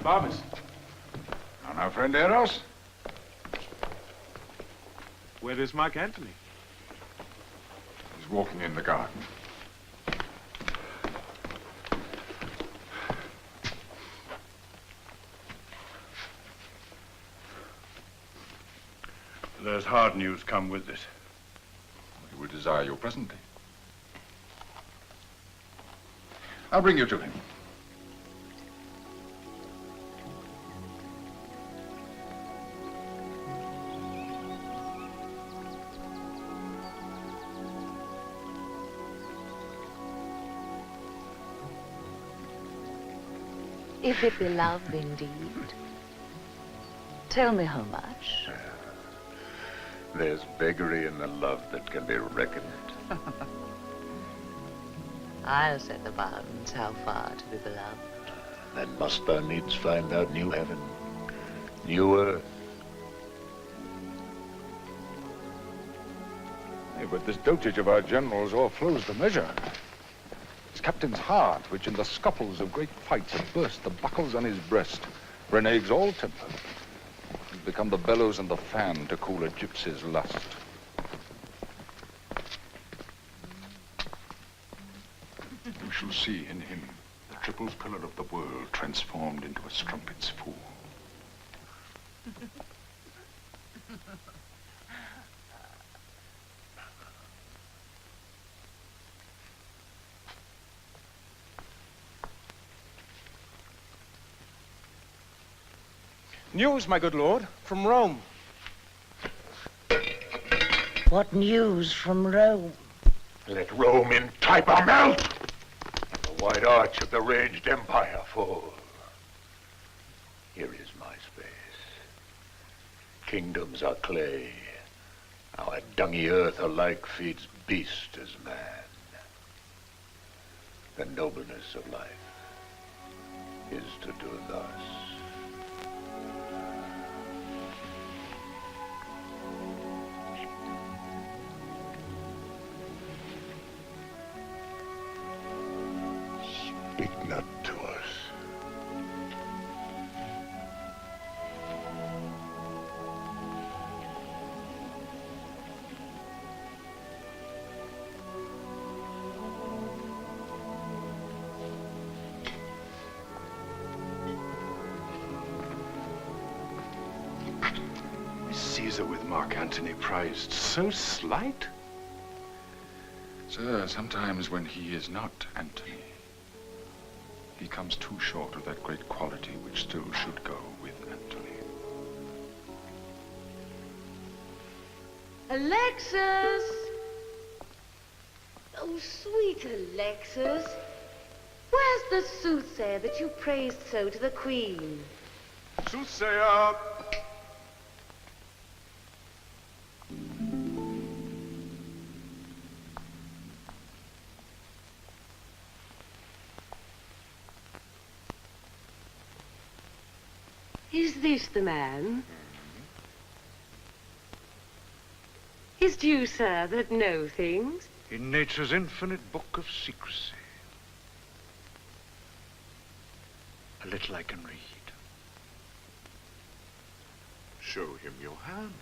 Barnes. And our friend Eros? Where is Mark Antony? He's walking in the garden. There's hard news come with this. He will desire your presently. I'll bring you to him. If it be love indeed, tell me how much. There's beggary in the love that can be reckoned. I'll set the bounds how far to be beloved. Then must thou needs find out new heaven, new earth. Hey, but this dotage of our generals o'erflows the measure. His captain's heart, which in the scuffles of great fights had burst the buckles on his breast, reneges all temper. He's become the bellows and the fan to cool a gypsy's lust. You shall see in him the triple pillar of the world transformed into a strumpet's fool. News, my good lord, from Rome. What news from Rome? Let Rome in Tiber melt, and the wide arch of the raged empire fall. Here is my space. Kingdoms are clay. Our dungy earth alike feeds beast as man. The nobleness of life is to do thus. Speak not to us. Is Caesar with Mark Antony prized so slight? Sir, sometimes when he is not Antony, he comes too short of that great quality which still should go with Antony. Alexis! Oh, sweet Alexis. Where's the soothsayer that you praised so to the queen? Soothsayer! Is this the man? Is it you, sir, that know things? In nature's infinite book of secrecy. A little I can read. Show him your hand.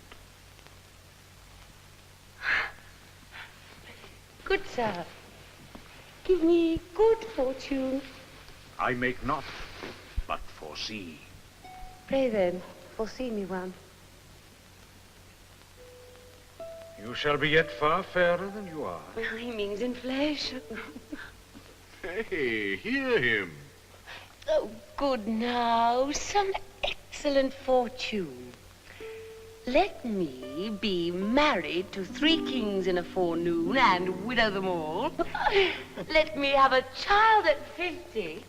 Good sir, give me good fortune. I make not, but foresee. Pray then, foresee me one. You shall be yet far fairer than you are. Well, he means inflation. Hey, hear him. Oh, good now, some excellent fortune. Let me be married to 3 kings in a forenoon and widow them all. Let me have a child at 50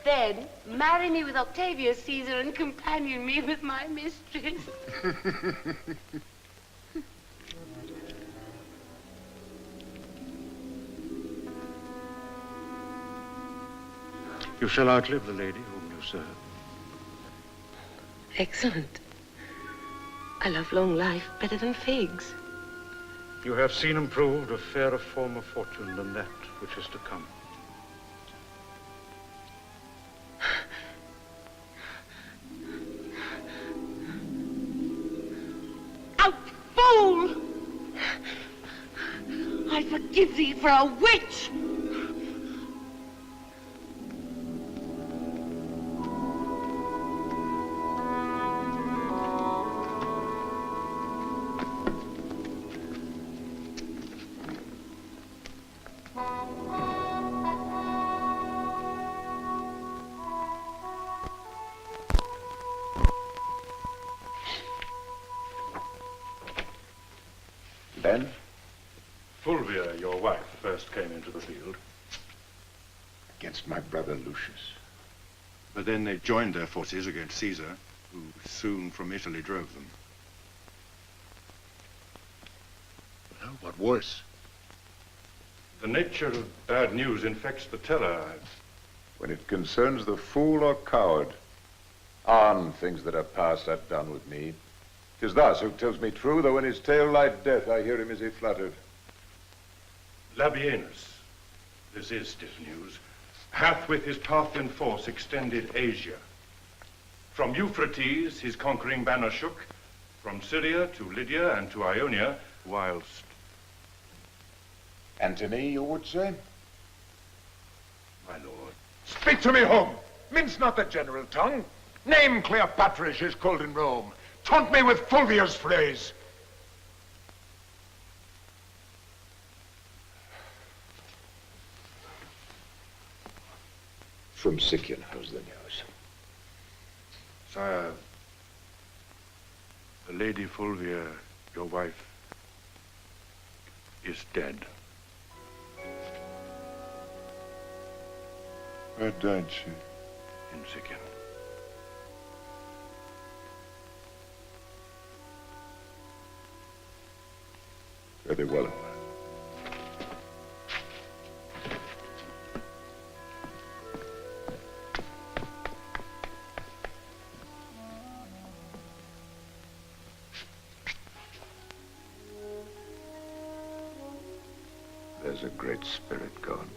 Then marry me with Octavius Caesar and companion me with my mistress. You shall outlive the lady whom you serve. Excellent. I love long life better than figs. You have seen improved a fairer form of fortune than that which is to come. Out, fool! I forgive thee for a witch! Ben? Fulvia, your wife, first came into the field. Against my brother Lucius. But then they joined their forces against Caesar, who soon from Italy drove them. Well, what worse? The nature of bad news infects the teller. When it concerns the fool or coward, on things that are past are done with me. 'Tis thus who tells me true, though in his tale light death I hear him as he fluttered. Labienus, this is stiff news, hath with his Parthian force extended Asia. From Euphrates his conquering banner shook, from Syria to Lydia and to Ionia, whilst... Antony, you would say? My lord. Speak to me, home. Mince not the general tongue. Name Cleopatra as she is called in Rome. Taunt me with Fulvia's phrase. From Sicyon, how's the news? Sire, the Lady Fulvia, your wife, is dead. Where died she? In Sicyon. Very well. There's a great spirit gone.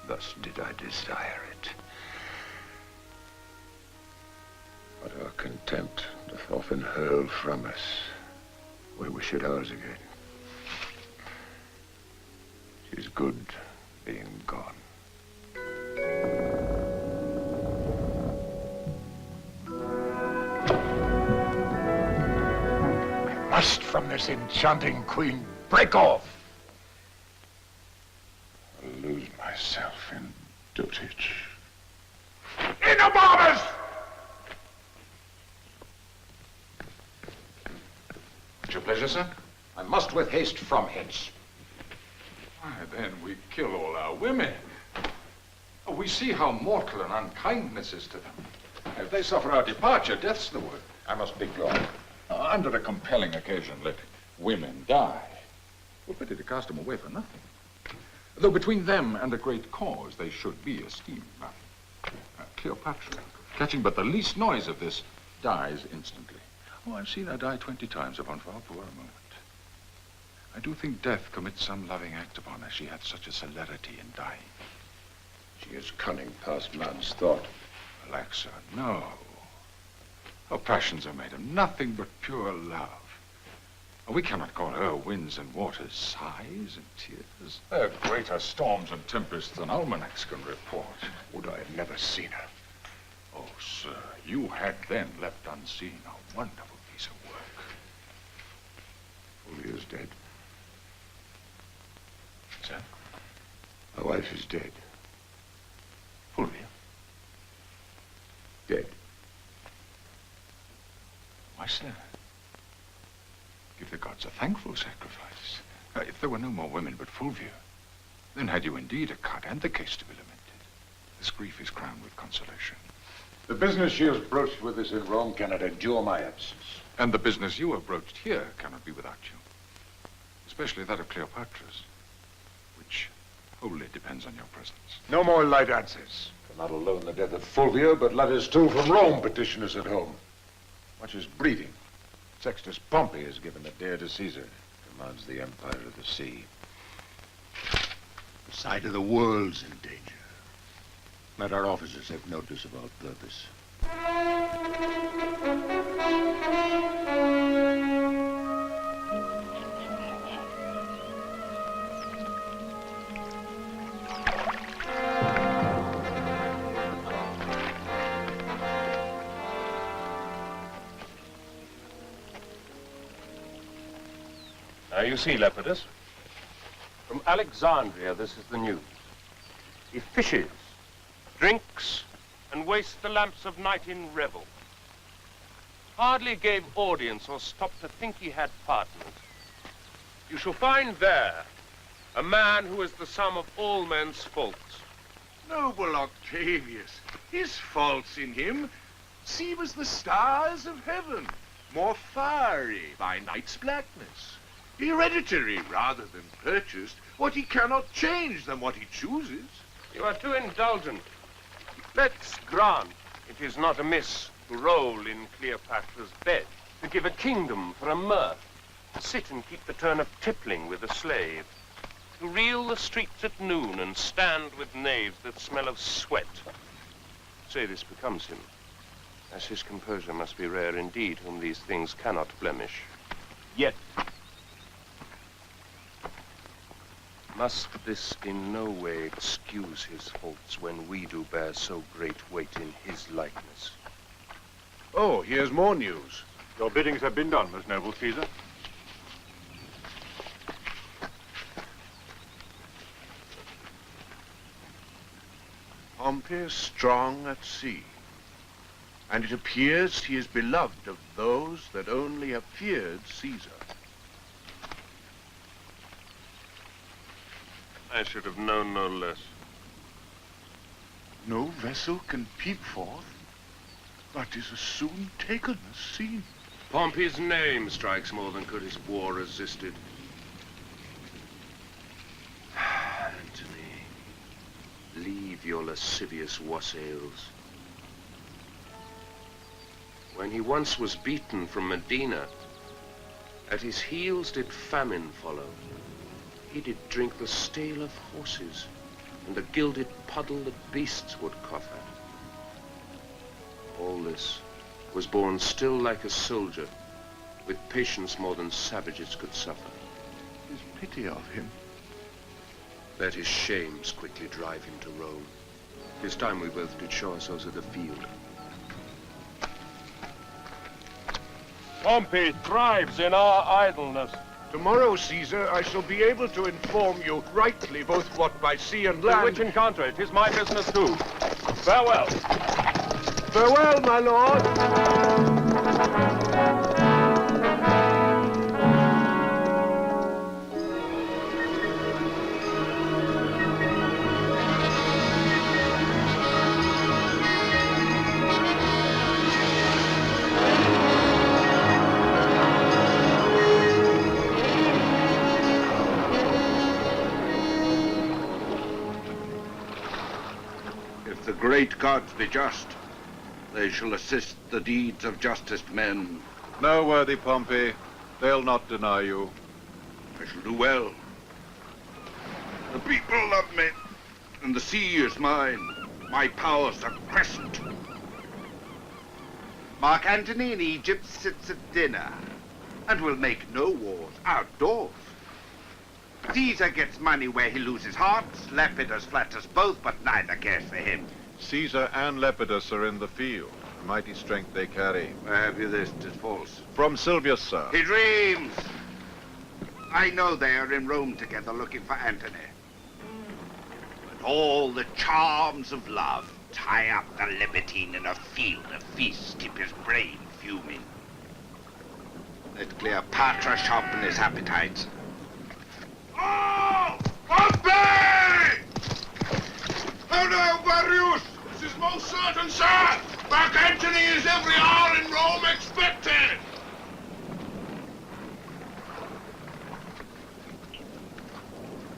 Thus did I desire it. But our contempt doth often hurl from us. We wish it ours again. 'Tis good being gone. I must from this enchanting queen break off. I'll lose myself in dotage. Enobarmus! At your pleasure, sir? I must with haste from hence. Why, then we kill all our women. Oh, we see how mortal an unkindness is to them. If they suffer our departure, death's the word. I must be gone. Under a compelling occasion, let women die. We'll pity to cast them away for nothing. Though between them and a great cause, they should be esteemed. Cleopatra, catching but the least noise of this, dies instantly. Oh, I've seen her die 20 times upon far poorer moment. I do think death commits some loving act upon her. She hath such a celerity in dying. She is cunning past man's thought. Alack, sir, no. Her passions are made of nothing but pure love. We cannot call her winds and waters, sighs and tears. They're greater storms and tempests than almanacs can report. Would I had never seen her. Oh, sir, you had then left unseen a wonderful piece of work. Fulvia's dead. Sir? My wife is dead. Fulvia? Dead. Why, sir? Give the gods a thankful sacrifice. If there were no more women but Fulvia, Then had you indeed a cut, and the case to be lamented. This grief is crowned with consolation. The business she has broached with us in Rome cannot endure my absence. And the business you have broached here cannot be without you. Especially that of Cleopatra's, which wholly depends on your presence. No more light answers. For not alone the death of Fulvia, but letters too from Rome petition us at home. Much is breeding. Sextus Pompey has given the dare to Caesar. Commands the empire of the sea. The sight of the world's in danger. Let our officers have notice of our purpose. Now, you see, Lepidus, from Alexandria, this is the news. He fishes, drinks, and wastes the lamps of night in revel. Hardly gave audience or stopped to think he had partners. You shall find there a man who is the sum of all men's faults. Noble Octavius, his faults in him seem as the stars of heaven, more fiery by night's blackness. Hereditary rather than purchased, what he cannot change than what he chooses. You are too indulgent. Let's grant it is not amiss to roll in Cleopatra's bed, to give a kingdom for a mirth, to sit and keep the turn of tippling with a slave, to reel the streets at noon and stand with knaves that smell of sweat. Say this becomes him, as his composure must be rare indeed, whom these things cannot blemish. Yet must this in no way excuse his faults when we do bear so great weight in his likeness? Oh, here's more news. Your biddings have been done, most noble Caesar. Pompey is strong at sea, and it appears he is beloved of those that only have feared Caesar. I should have known no less. No vessel can peep forth, but is as soon taken as seen. Pompey's name strikes more than could his war resisted. Antony, leave your lascivious wassails. When he once was beaten from Medina, at his heels did famine follow. He did drink the stale of horses, and the gilded puddle that beasts would cough at. All this was borne still like a soldier, with patience more than savages could suffer. Is pity of him. Let his shames quickly drive him to Rome. 'Tis time we both did show ourselves at the field. Pompey thrives in our idleness. Tomorrow, Caesar, I shall be able to inform you rightly both what by sea and land. Which encounter, it is my business too. Farewell. Farewell, my lord. If the great gods be just, they shall assist the deeds of justest men. No, worthy Pompey, they'll not deny you. I shall do well. The people love me, and the sea is mine. My powers are crescent. Mark Antony in Egypt sits at dinner, and will make no wars outdoors. Caesar gets money where he loses hearts. Lepidus flatters both, but neither cares for him. Caesar and Lepidus are in the field. A mighty strength they carry. Where have you this? 'Tis false. From Silvius, sir. He dreams. I know they are in Rome together looking for Antony. But all the charms of love tie up the libertine in a field of feast, keep his brain fuming. Let Cleopatra sharpen his appetites. Oh! Pompey! no, Barrios! This is most certain, sir! Mark Antony is every hour in Rome expected!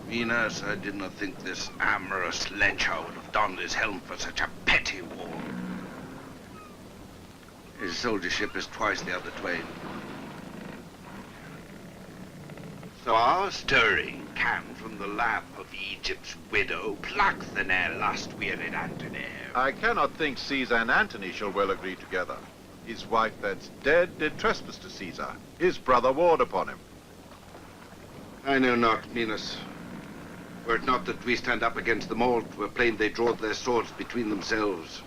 Minas, I did not think this amorous lecher would have donned his helm for such a petty war. His soldiership is twice the other twain. So our stirring can from the lap of Egypt's widow pluck the ne'er lust-wearied Antony. I cannot think Caesar and Antony shall well agree together. His wife that's dead did trespass to Caesar. His brother warred upon him. I know not, Minos. Were it not that we stand up against them all, 'twere plain they drawed their swords between themselves.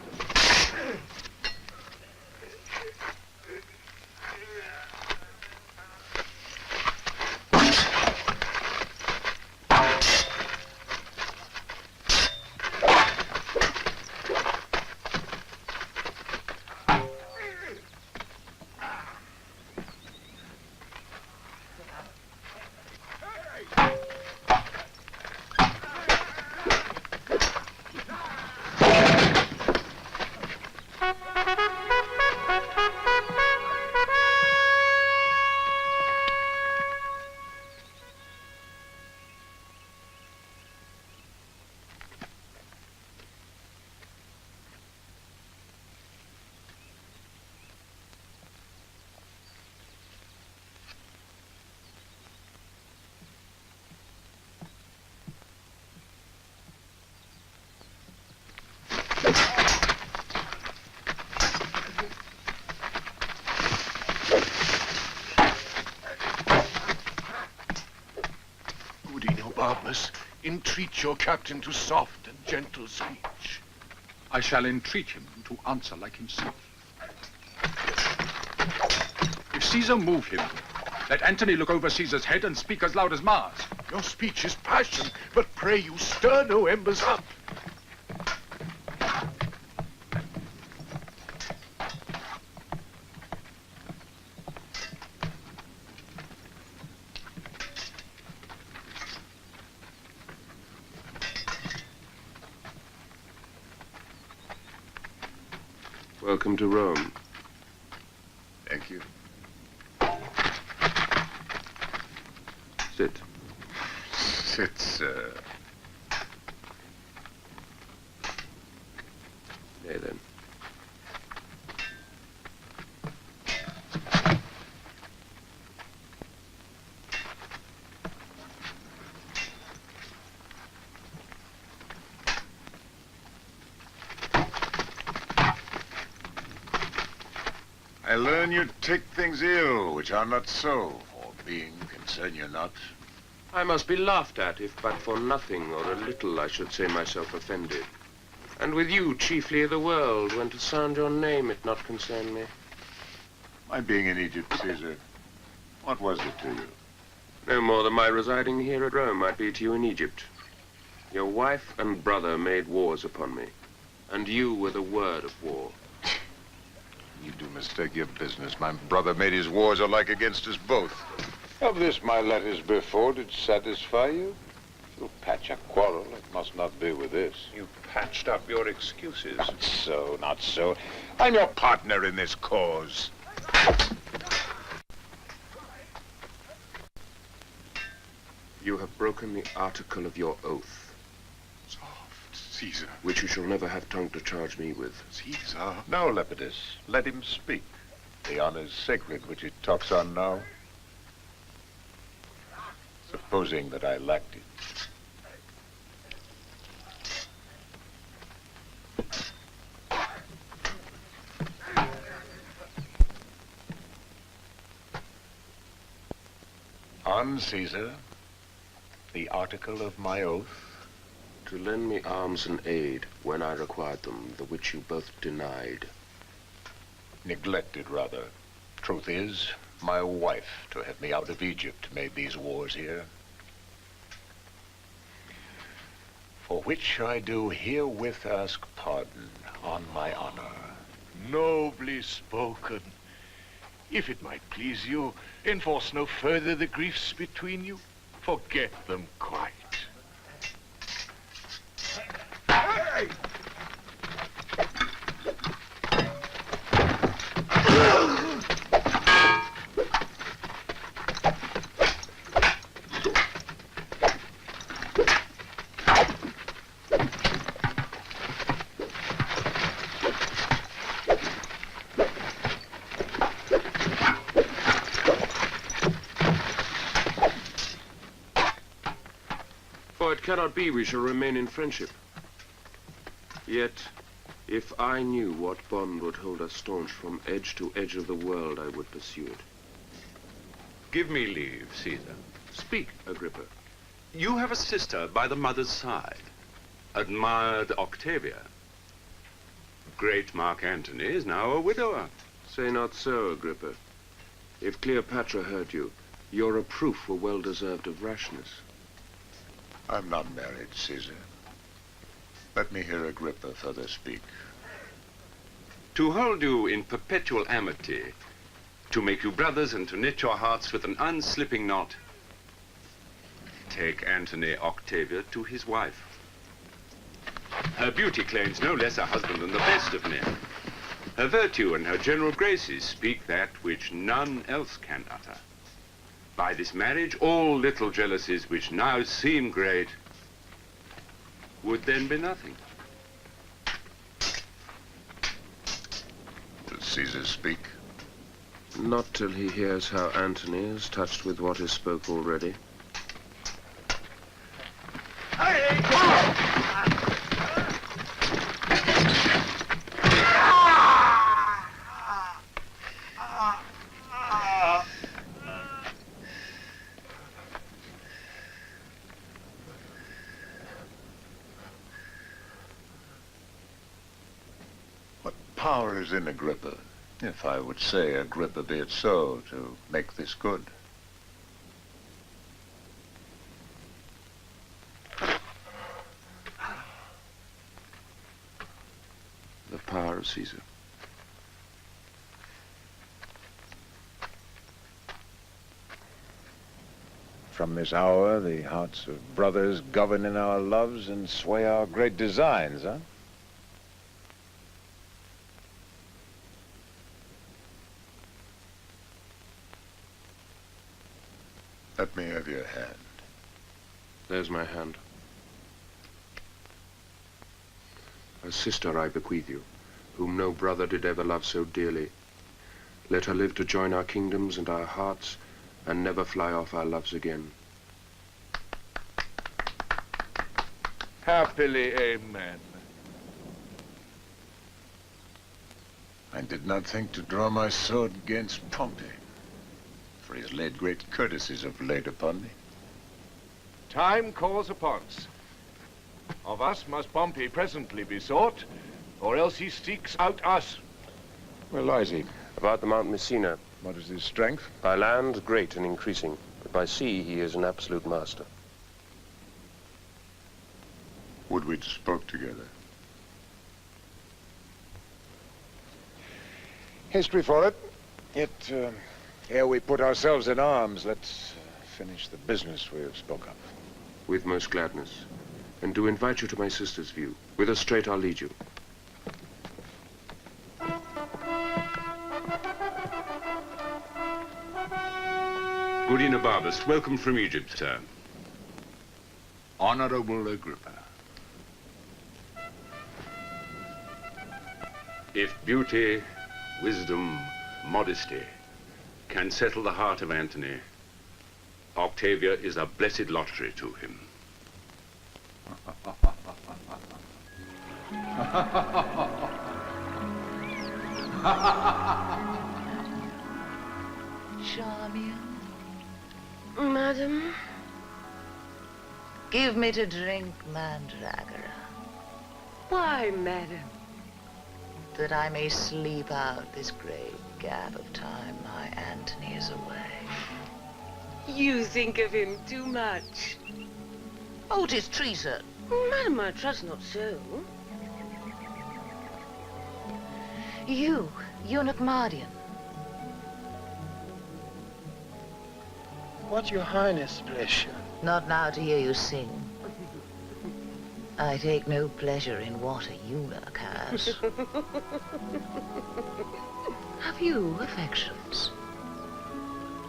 Barnabas, entreat your captain to soft and gentle speech. I shall entreat him to answer like himself. If Caesar move him, let Antony look over Caesar's head and speak as loud as Mars. Your speech is passion, but pray you stir no embers up. Welcome to Rome. Thank you. Sit. Sit, sir. Nay then. I learn you take things ill, which are not so, for being concern you not. I must be laughed at, if but for nothing or a little I should say myself offended. And with you chiefly of the world, when to sound your name it not concern me. My being in Egypt, Caesar, what was it to you? No more than my residing here at Rome might be to you in Egypt. Your wife and brother made wars upon me, and you were the word of war. You do mistake your business. My brother made his wars alike against us both. Of this my letters before did satisfy you? To patch a quarrel, it must not be with this. You patched up your excuses. Not so, not so. I'm your partner in this cause. You have broken the article of your oath, Caesar. which you shall never have tongue to charge me with. Caesar. No, Lepidus, let him speak. The honor's sacred which it talks on now. Supposing that I lacked it. On Caesar, the article of my oath. To lend me arms and aid when I required them, the which you both denied. Neglected, rather. Truth is, my wife, to have me out of Egypt, made these wars here. For which I do herewith ask pardon on my honor. Nobly spoken. If it might please you, enforce no further the griefs between you. Forget them quite. For it cannot be we shall remain in friendship. Yet, if I knew what bond would hold us staunch from edge to edge of the world, I would pursue it. Give me leave, Caesar. Speak, Agrippa. You have a sister by the mother's side, admired Octavia. Great Mark Antony is now a widower. Say not so, Agrippa. If Cleopatra heard you, your reproof were well deserved of rashness. I'm not married, Caesar. Let me hear Agrippa further speak. To hold you in perpetual amity, to make you brothers and to knit your hearts with an unslipping knot, take Antony Octavia to his wife. Her beauty claims no less a husband than the best of men. Her virtue and her general graces speak that which none else can utter. By this marriage, all little jealousies which now seem great would then be nothing. Does Caesar speak? Not till he hears how Antony is touched with what is spoke already. Power is in Agrippa, if I would say, Agrippa be it so, to make this good. The power of Caesar. From this hour, the hearts of brothers govern in our loves and sway our great designs, huh? Let me have your hand. There's my hand. A sister I bequeath you, whom no brother did ever love so dearly. Let her live to join our kingdoms and our hearts, and never fly off our loves again. Happily, amen. I did not think to draw my sword against Pompey, for he has laid great courtesies of late upon me. Time calls upon us. Of us must Pompey presently be sought, or else he seeks out us. Where lies he? About the Mount Messina. What is his strength? By land, great and increasing, but by sea he is an absolute master. Would we'd spoke together. History for it. Yet, ere we put ourselves in arms, let's finish the business we have spoke of. With most gladness. And do invite you to my sister's view. Whither straight I'll lead you. Good Enobarbus, welcome from Egypt, sir. Honorable Agrippa. If beauty, wisdom, modesty can settle the heart of Antony, Octavia is a blessed lottery to him. Charmian, Madam? give me to drink, Mandragora, Why, madam? that I may sleep out this great gap of time my Antony is away. You think of him too much. Oh, 'tis treason. Madam, I trust not so. You, eunuch Mardian. What your highness bless you. Not now to hear you sing. I take no pleasure in what a eunuch has. Have you affections?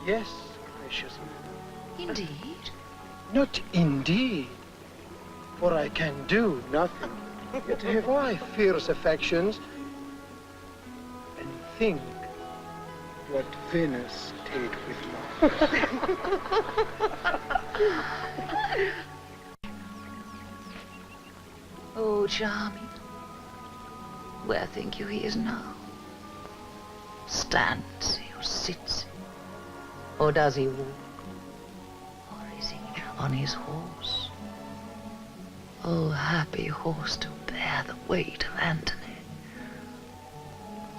Yes, gracious. Indeed? Not indeed, for I can do nothing. Yet have I fierce affections, and think what Venus did with mine. Oh, charming. Where think you he is now? Stands he or sits he? Or does he walk? Or is he on his horse? Oh, happy horse to bear the weight of Antony.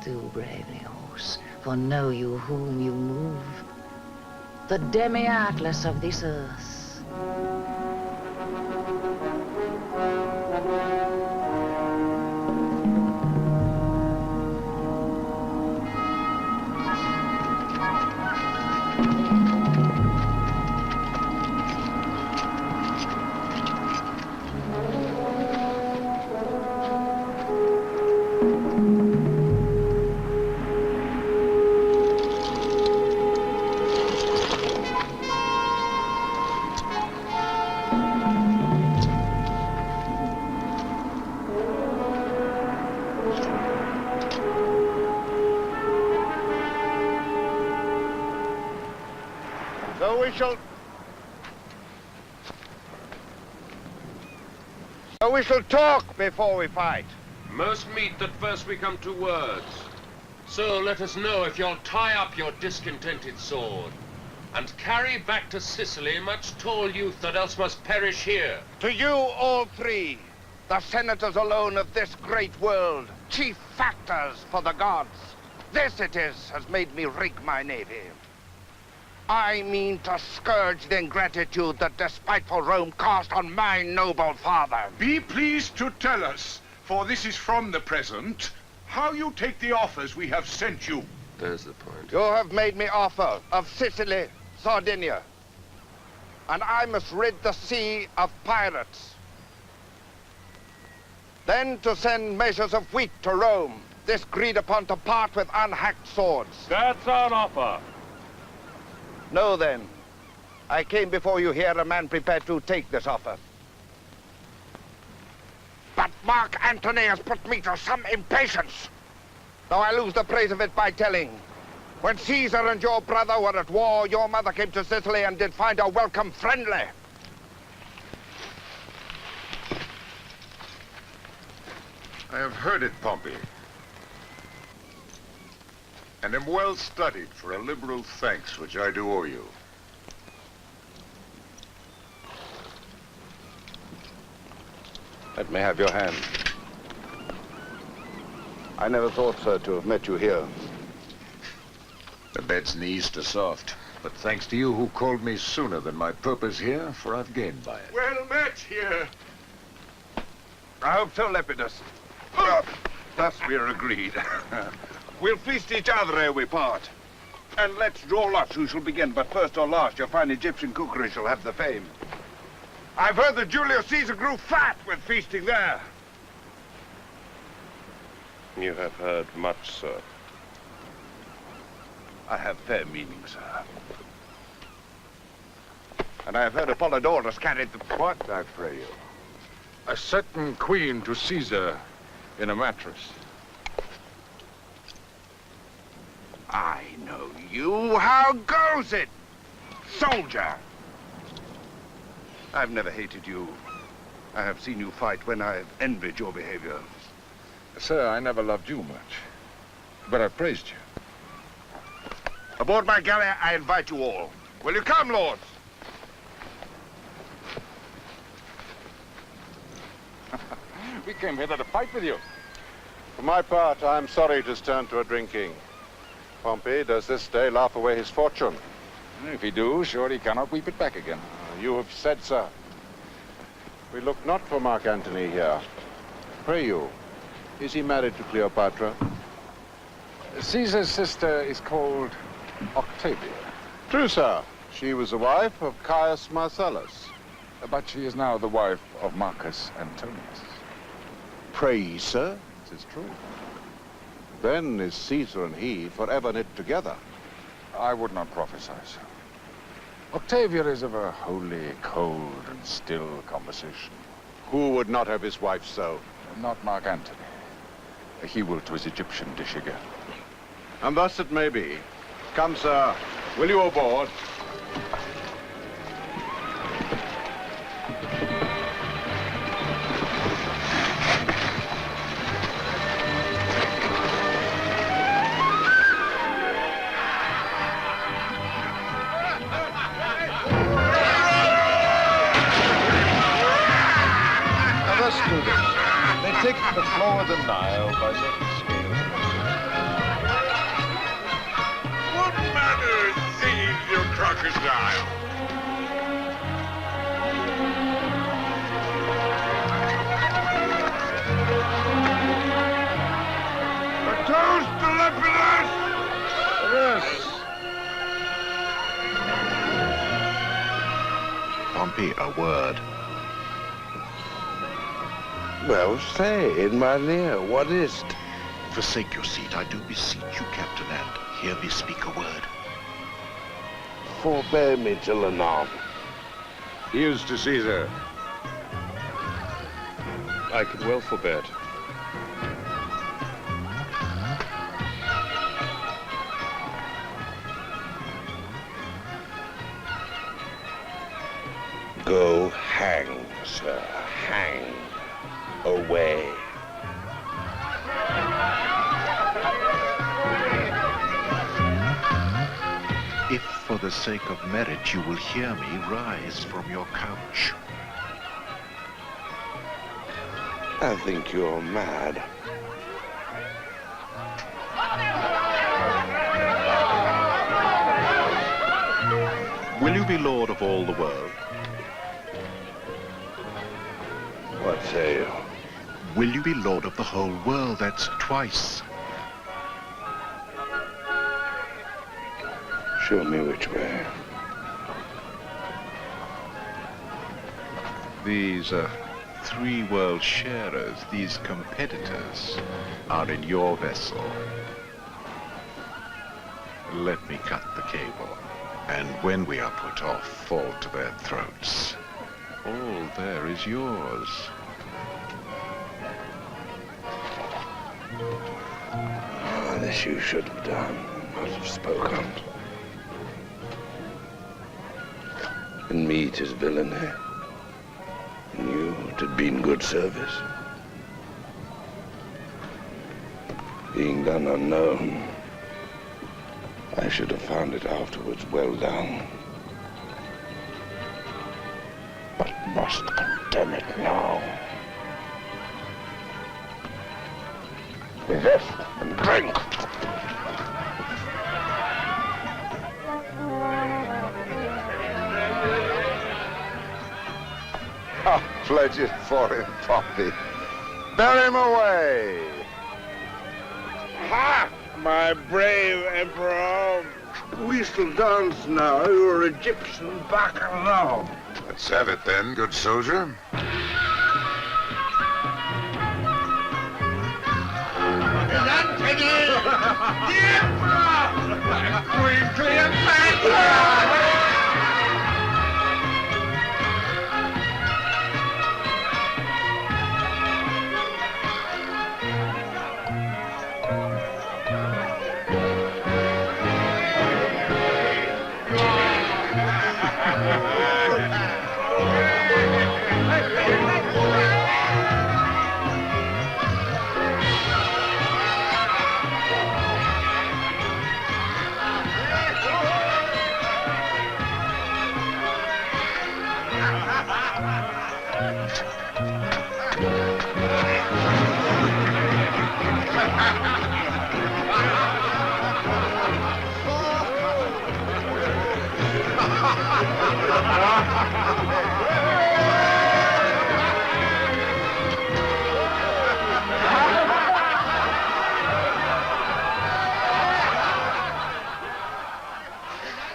Do bravely, horse, for know you whom you move, the demi-atlas of this earth. So we shall talk before we fight. Most meet that first we come to words. So let us know if you'll tie up your discontented sword and carry back to Sicily much tall youth that else must perish here. To you all three, the senators alone of this great world, chief factors for the gods, this it is has made me rig my navy. I mean to scourge the ingratitude that despiteful Rome cast on my noble father. Be pleased to tell us, for this is from the present, how you take the offers we have sent you. There's the point. You have made me offer of Sicily, Sardinia, and I must rid the sea of pirates. Then to send measures of wheat to Rome, this agreed upon to part with unhacked swords. That's our offer. Know then, I came before you here a man prepared to take this offer. But Mark Antony has put me to some impatience, though I lose the praise of it by telling. When Caesar and your brother were at war, your mother came to Sicily and did find our welcome friendly. I have heard it, Pompey, and am well studied for a liberal thanks which I do owe you. Let me have your hand. I never thought, sir, to have met you here. The bed's in the east are soft, but thanks to you who called me sooner than my purpose here, for I've gained by it. Well met here. I hope so, Lepidus. Thus we are agreed. We'll feast each other ere we part. And let's draw lots who shall begin, but first or last, your fine Egyptian cookery shall have the fame. I've heard that Julius Caesar grew fat with feasting there. You have heard much, sir. I have fair meaning, sir. And I have heard Apollodorus carried the... What, I pray you? A certain queen to Caesar in a mattress. I know you. How goes it, soldier? I've never hated you. I have seen you fight when I've envied your behavior. Sir, I never loved you much, but I praised you. Aboard my galley, I invite you all. Will you come, lords? We came hither to fight with you. For my part, I am sorry it has turned to a drinking. Pompey does this day laugh away his fortune. If he do, sure he cannot weep it back again. You have said, sir. We look not for Mark Antony here. Pray you, is he married to Cleopatra? Caesar's sister is called Octavia. True, sir. She was the wife of Caius Marcellus. But she is now the wife of Marcus Antonius. Pray, sir? It is true. Then is Caesar and he forever knit together. I would not prophesy so. Octavia is of a wholly cold and still composition. Who would not have his wife so? Not Mark Antony. He will to his Egyptian dish again. And thus it may be. Come, sir. Will you aboard? They take the floor of the Nile by letting scales. What manner thieves your crocodile? A toast to Lepidus! Yes. Pompey, a word. Well, say, in my ear, what is't? Forsake your seat, I do beseech you, Captain, and hear me speak a word. Forbear me till anon. Here's to Caesar. I could well forbear it. Go hang, sir, hang. Away. If for the sake of merit you will hear me, rise from your couch. I think you're mad. Will you be lord of all the world? What say you? Will you be lord of the whole world? That's twice. Show me which way. These three world sharers, these competitors, are in your vessel. Let me cut the cable, and when we are put off, fall to their throats. All there is yours. This you should have done, not have spoken. In me 'tis villainy. In you 't'ad been good service. Being done unknown, I should have found it afterwards well done. But must condemn it now. Resist and drink. Ah, pledge it for him, Pompey. Bear him away. Ha! My brave emperor. We shall dance now, your Egyptian bacchanal. Let's have it then, good soldier. Antony! The Emperor! Queen Cleopatra!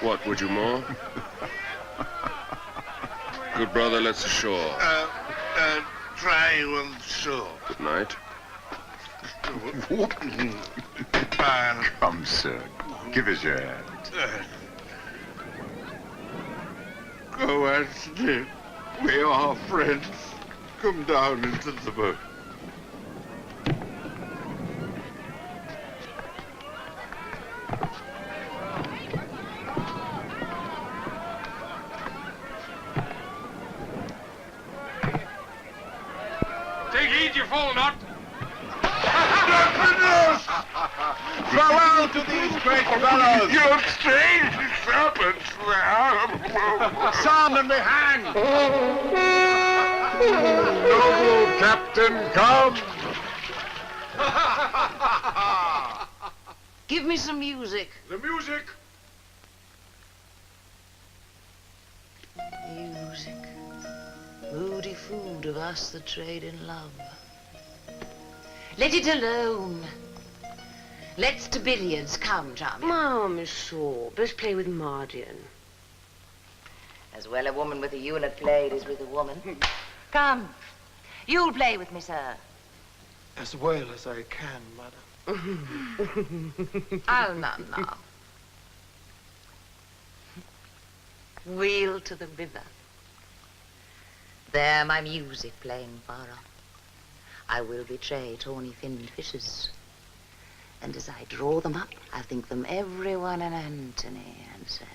What, would you more? Good brother, let's ashore. Trying on shore. Good night. Come, sir. Give us your hand. Go, Anthony. We are friends. Come down into the boat. Take heed, you fool not! Farewell to these great fellows! You strange serpents! Sound and be hanged! Noble Captain, come! Give me some music. The music! Music. Moody food of us that trade in love. Let it alone. Let's to billiards. Come, Charmian. Oh, Miss Shaw, let's play with Mardian. As well a woman with a unit played as with a woman. Come. You'll play with me, sir. As well as I can, madam. I'll none now. Wheel to the river. There my music playing far off. I will betray tawny finned fishes. And as I draw them up, I think them every one an Antony and say,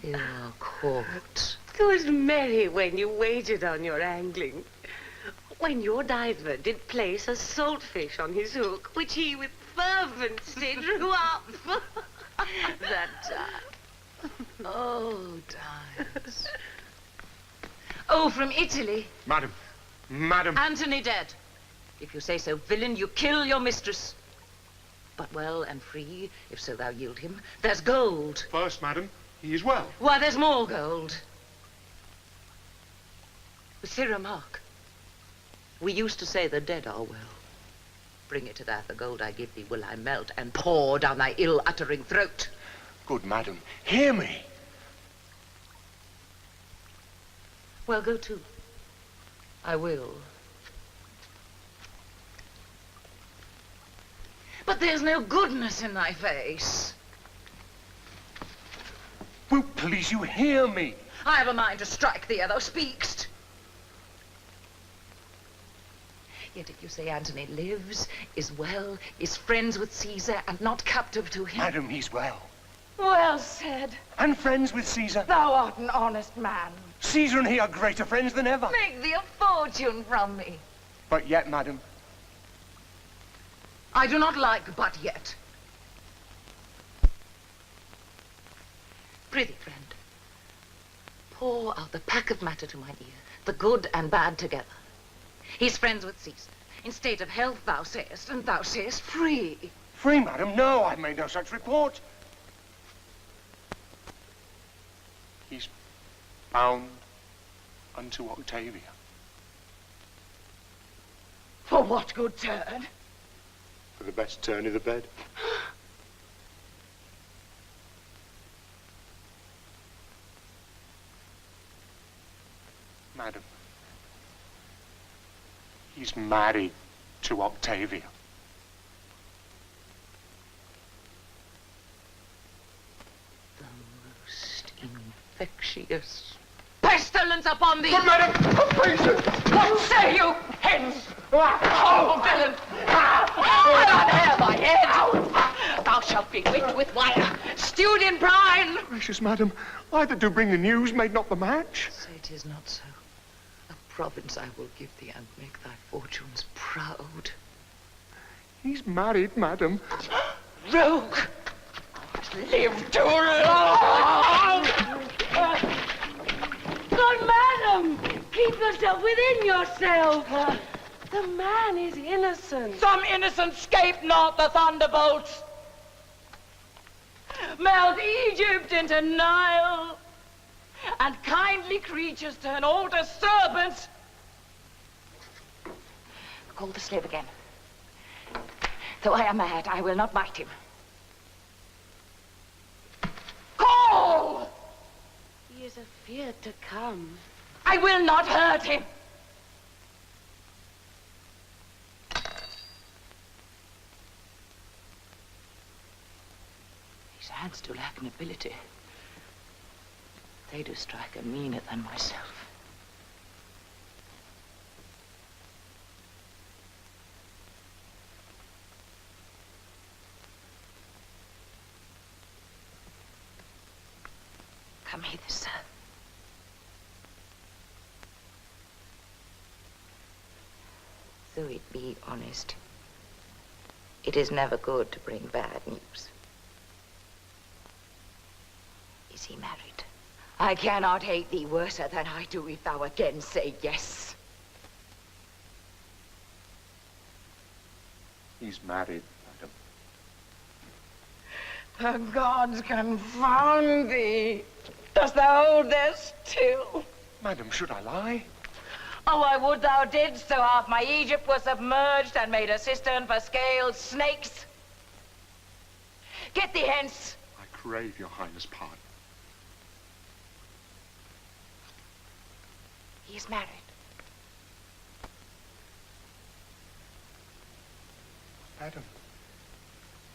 you are caught. It was merry when you waited on your angling. When your diver did place a saltfish on his hook, which he with fervency drew up. That time. Oh, times. Oh, from Italy. Madam. Madam. Antony dead. If you say so, villain, you kill your mistress. But well and free, if so thou yield him, there's gold. First, madam, he is well. Why, there's more gold. Sirrah Mark, we used to say the dead are well. Bring it to that, the gold I give thee will I melt and pour down thy ill-uttering throat. Good madam, hear me. Well, go to. I will. But there's no goodness in thy face. Well, please you hear me. I have a mind to strike thee ere thou speakst. Yet if you say Antony lives, is well, is friends with Caesar, and not captive to him. Madam, he's well. Well said. And friends with Caesar. Thou art an honest man. Caesar and he are greater friends than ever. Make thee a fortune from me. But yet, madam. I do not like but yet. Prithee, friend, pour out the pack of matter to mine ear, the good and bad together. He's friends with Caesar. In state of health, thou sayest, and thou sayest free. Free, madam? No, I've made no such report. He's bound unto Octavia. For what good turn? For the best turn of the bed. Madam, he's married to Octavia. The most infectious pestilence upon thee! Good madam! What say you? Hence! Oh, villain! I'll unhair thy head! Thou shalt be whipped with wire, stewed in brine! Gracious madam, I that do bring the news made not the match. Say 'tis not so. A province I will give thee and make thy fortunes proud. He's married, madam. Rogue! Live too long! Good madam, keep yourself within yourself. The man is innocent. Some innocent scape not the thunderbolts. Melt Egypt into Nile, and kindly creatures turn all to serpents. Call the slave again. Though I am mad, I will not bite him. Call! He is Caesar feared to come. I will not hurt him. His hands do lack nobility. They do strike a meaner than myself. Come hither, sir. Though it be honest, it is never good to bring bad news. Is he married? I cannot hate thee worse than I do if thou again say yes. He's married, The madam. gods confound thee. Dost thou hold there still? Madam, should I lie? Oh, I would thou didst, so half my Egypt was submerged and made a cistern for scaled snakes. Get thee hence. I crave your highness' pardon. He is married. Madam,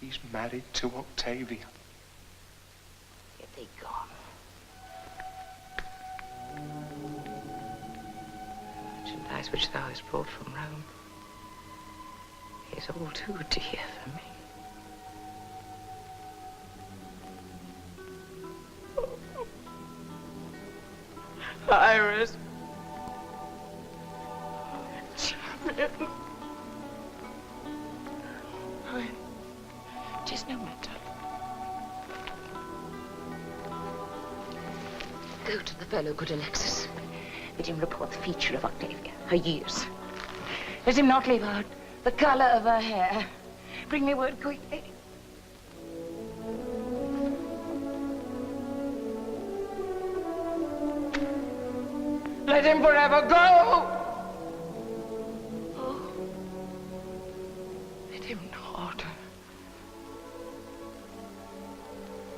he's married to Octavia. Get thee gone. Merchandise which thou hast brought from Rome is all too dear for me. Iris. Champion. Tis no matter. Go to the fellow, good Alexis. Bid him report the feature of Octavia, her years. Let him not leave out the color of her hair. Bring me word quickly. Let him forever go! Oh. Let him not.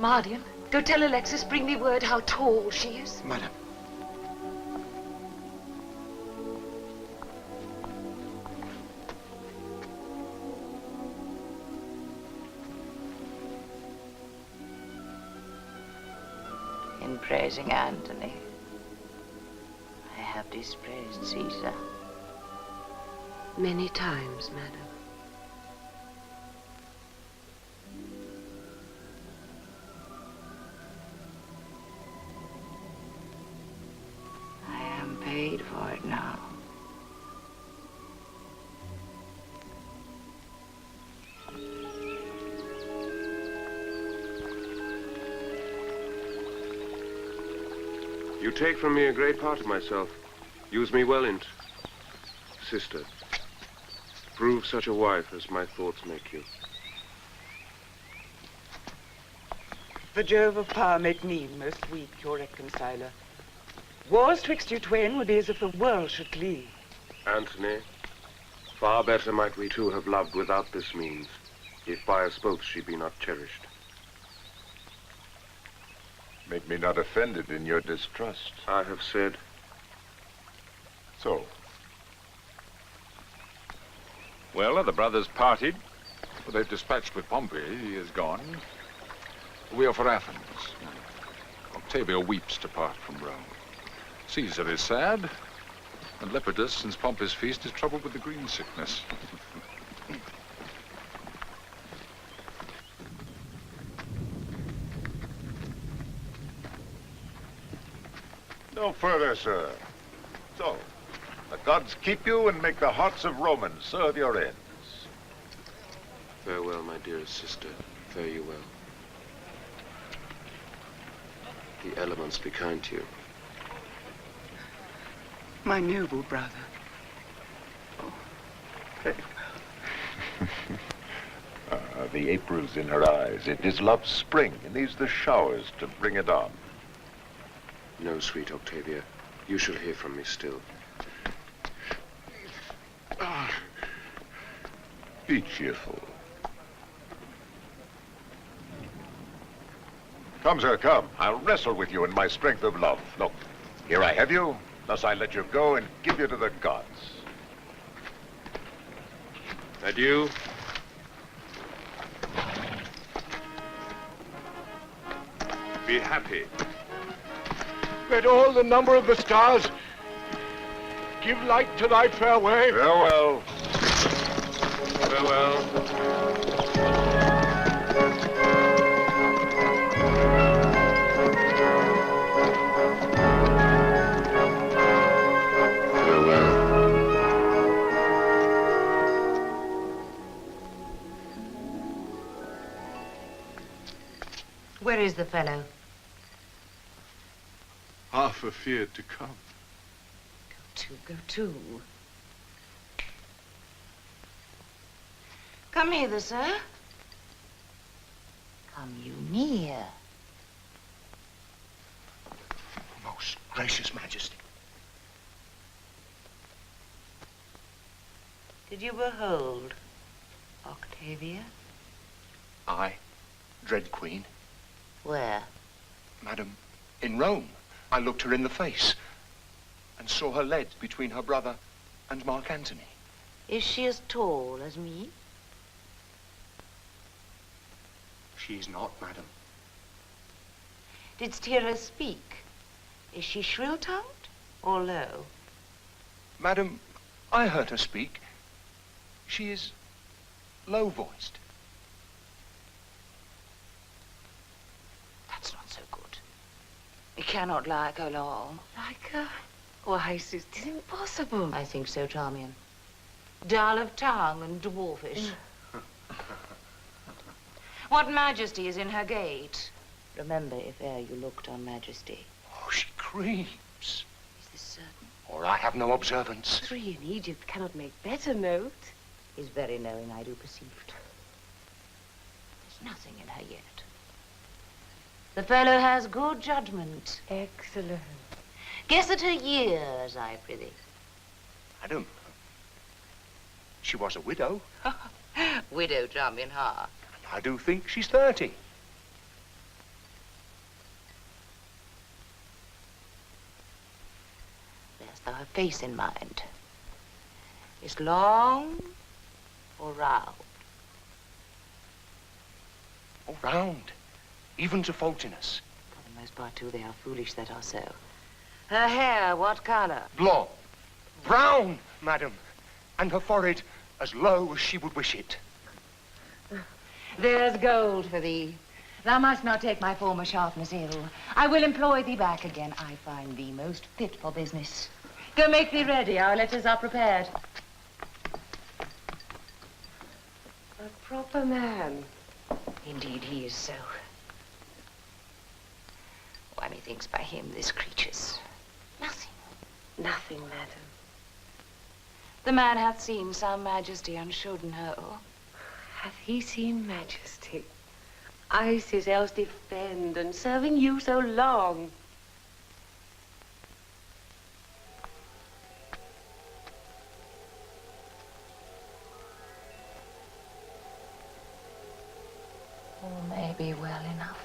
Mardian, go tell Alexis, bring me word how tall she is. Madam. In praising Antony, I have dispraised Caesar. Many times, madam. I am paid for it now. You take from me a great part of myself. Use me well in't. Sister, prove such a wife as my thoughts make you. For Jove of power make me most weak, your reconciler. Wars twixt you twain would be as if the world should glee. Antony, far better might we two have loved without this means, if by us both she be not cherished. Make me not offended in your distrust. I have said. So? Well, are the brothers parted? Well, they've dispatched with Pompey. He is gone. We are for Athens. Octavia weeps to part from Rome. Caesar is sad. And Lepidus, since Pompey's feast, is troubled with the green sickness. No further, sir. So, the gods keep you and make the hearts of Romans serve your ends. Farewell, my dearest sister. Fare you well. The elements be kind to you. My noble brother. Oh, very well. The April's in her eyes. It is love's spring, and these the showers to bring it on. No, sweet Octavia. You shall hear from me still. Be cheerful. Come, sir, come. I'll wrestle with you in my strength of love. Look, here I have you. Thus I let you go and give you to the gods. Adieu. Be happy. Let all the number of the stars give light to thy fair way. Farewell. Farewell. Where is the fellow? Half afeared to come. Go to. Come hither, sir. Come you near. Most gracious Majesty. Did you behold Octavia? I, dread Queen. Where? Madam, in Rome. I looked her in the face and saw her led between her brother and Mark Antony. Is she as tall as me? She is not, madam. Didst hear her speak? Is she shrill-tongued or low? Madam, I heard her speak. She is low-voiced. That's not so good. We cannot like her long. Like her? Why, it is impossible. I think so, Charmian. Dull of tongue and dwarfish. What majesty is in her gait? Remember, if e'er you looked on majesty. Oh, she creeps. Is this certain? Or I have no observance. 3 in Egypt cannot make better note. Is very knowing, I do perceive. There's nothing in her yet. The fellow has good judgment. Excellent. Guess at her years, I prithee. Madam, she was a widow. Widow Charmian Ha. I do think she's 30. There's thou her face in mind. Is long or round? Oh, round. Even to faultiness. For the most part, too, they are foolish that are so. Her hair, what color? Blonde. Brown, madam. And her forehead as low as she would wish it. There's gold for thee. Thou must not take my former sharpness ill. I will employ thee back again. I find thee most fit for business. Go make thee ready. Our letters are prepared. A proper man. Indeed, he is so. Why, methinks by him this creature's nothing. Nothing, madam. The man hath seen some majesty and should know. Hath he seen majesty? Isis else defend, and serving you so long. All may be well enough.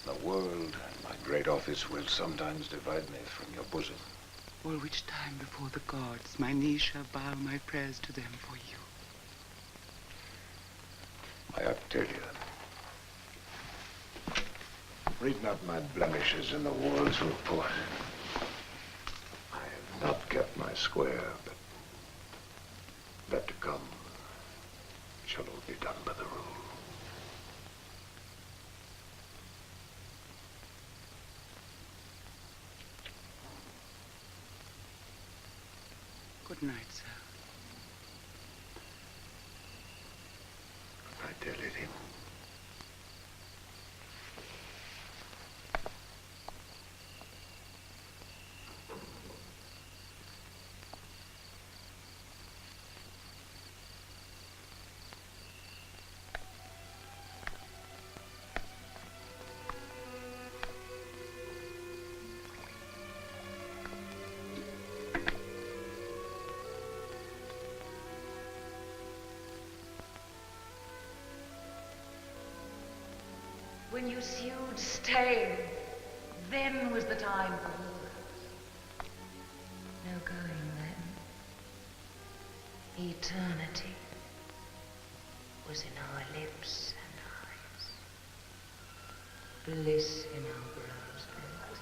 The world and my great office will sometimes divide me from your bosom. All which time before the gods my knees shall bow my prayers to them for you. My Octavia, read not my blemishes in the world's report. I have not kept my square, but that to come shall all be done by the rule. Good night, sir. I tell it him. when you sued stay, then was the time for wars. No going then. Eternity was in our lips and eyes. Bliss in our brows bent.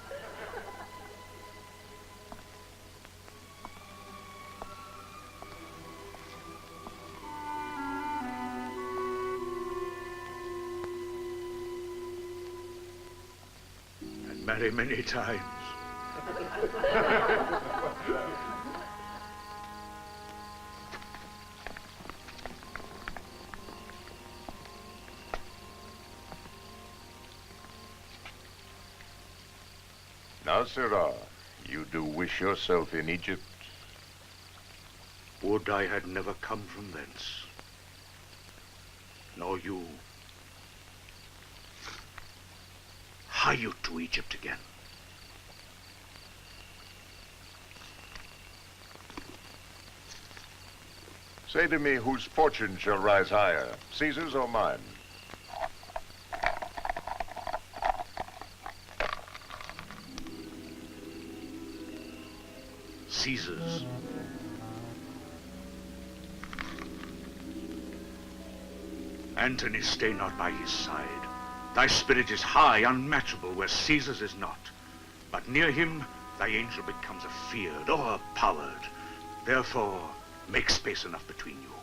And marry many times. Now, Sirrah, you do wish yourself in Egypt? Would I had never come from thence. Nor you. Hie you to Egypt again. Say to me whose fortune shall rise higher, Caesar's or mine? Caesar's. Antony, stay not by his side. Thy spirit is high, unmatchable, where Caesar's is not. But near him, thy angel becomes afeared, o'erpowered. Therefore, make space enough between you.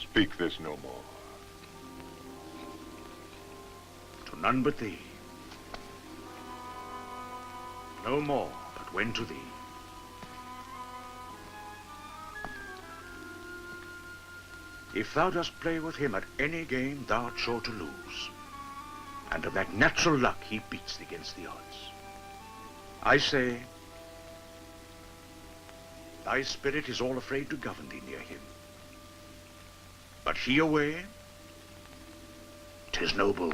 Speak this no more. To none but thee. No more, but when to thee. If thou dost play with him at any game, thou art sure to lose. And of that natural luck he beats thee against the odds. I say, thy spirit is all afraid to govern thee near him. But he away, 'tis noble.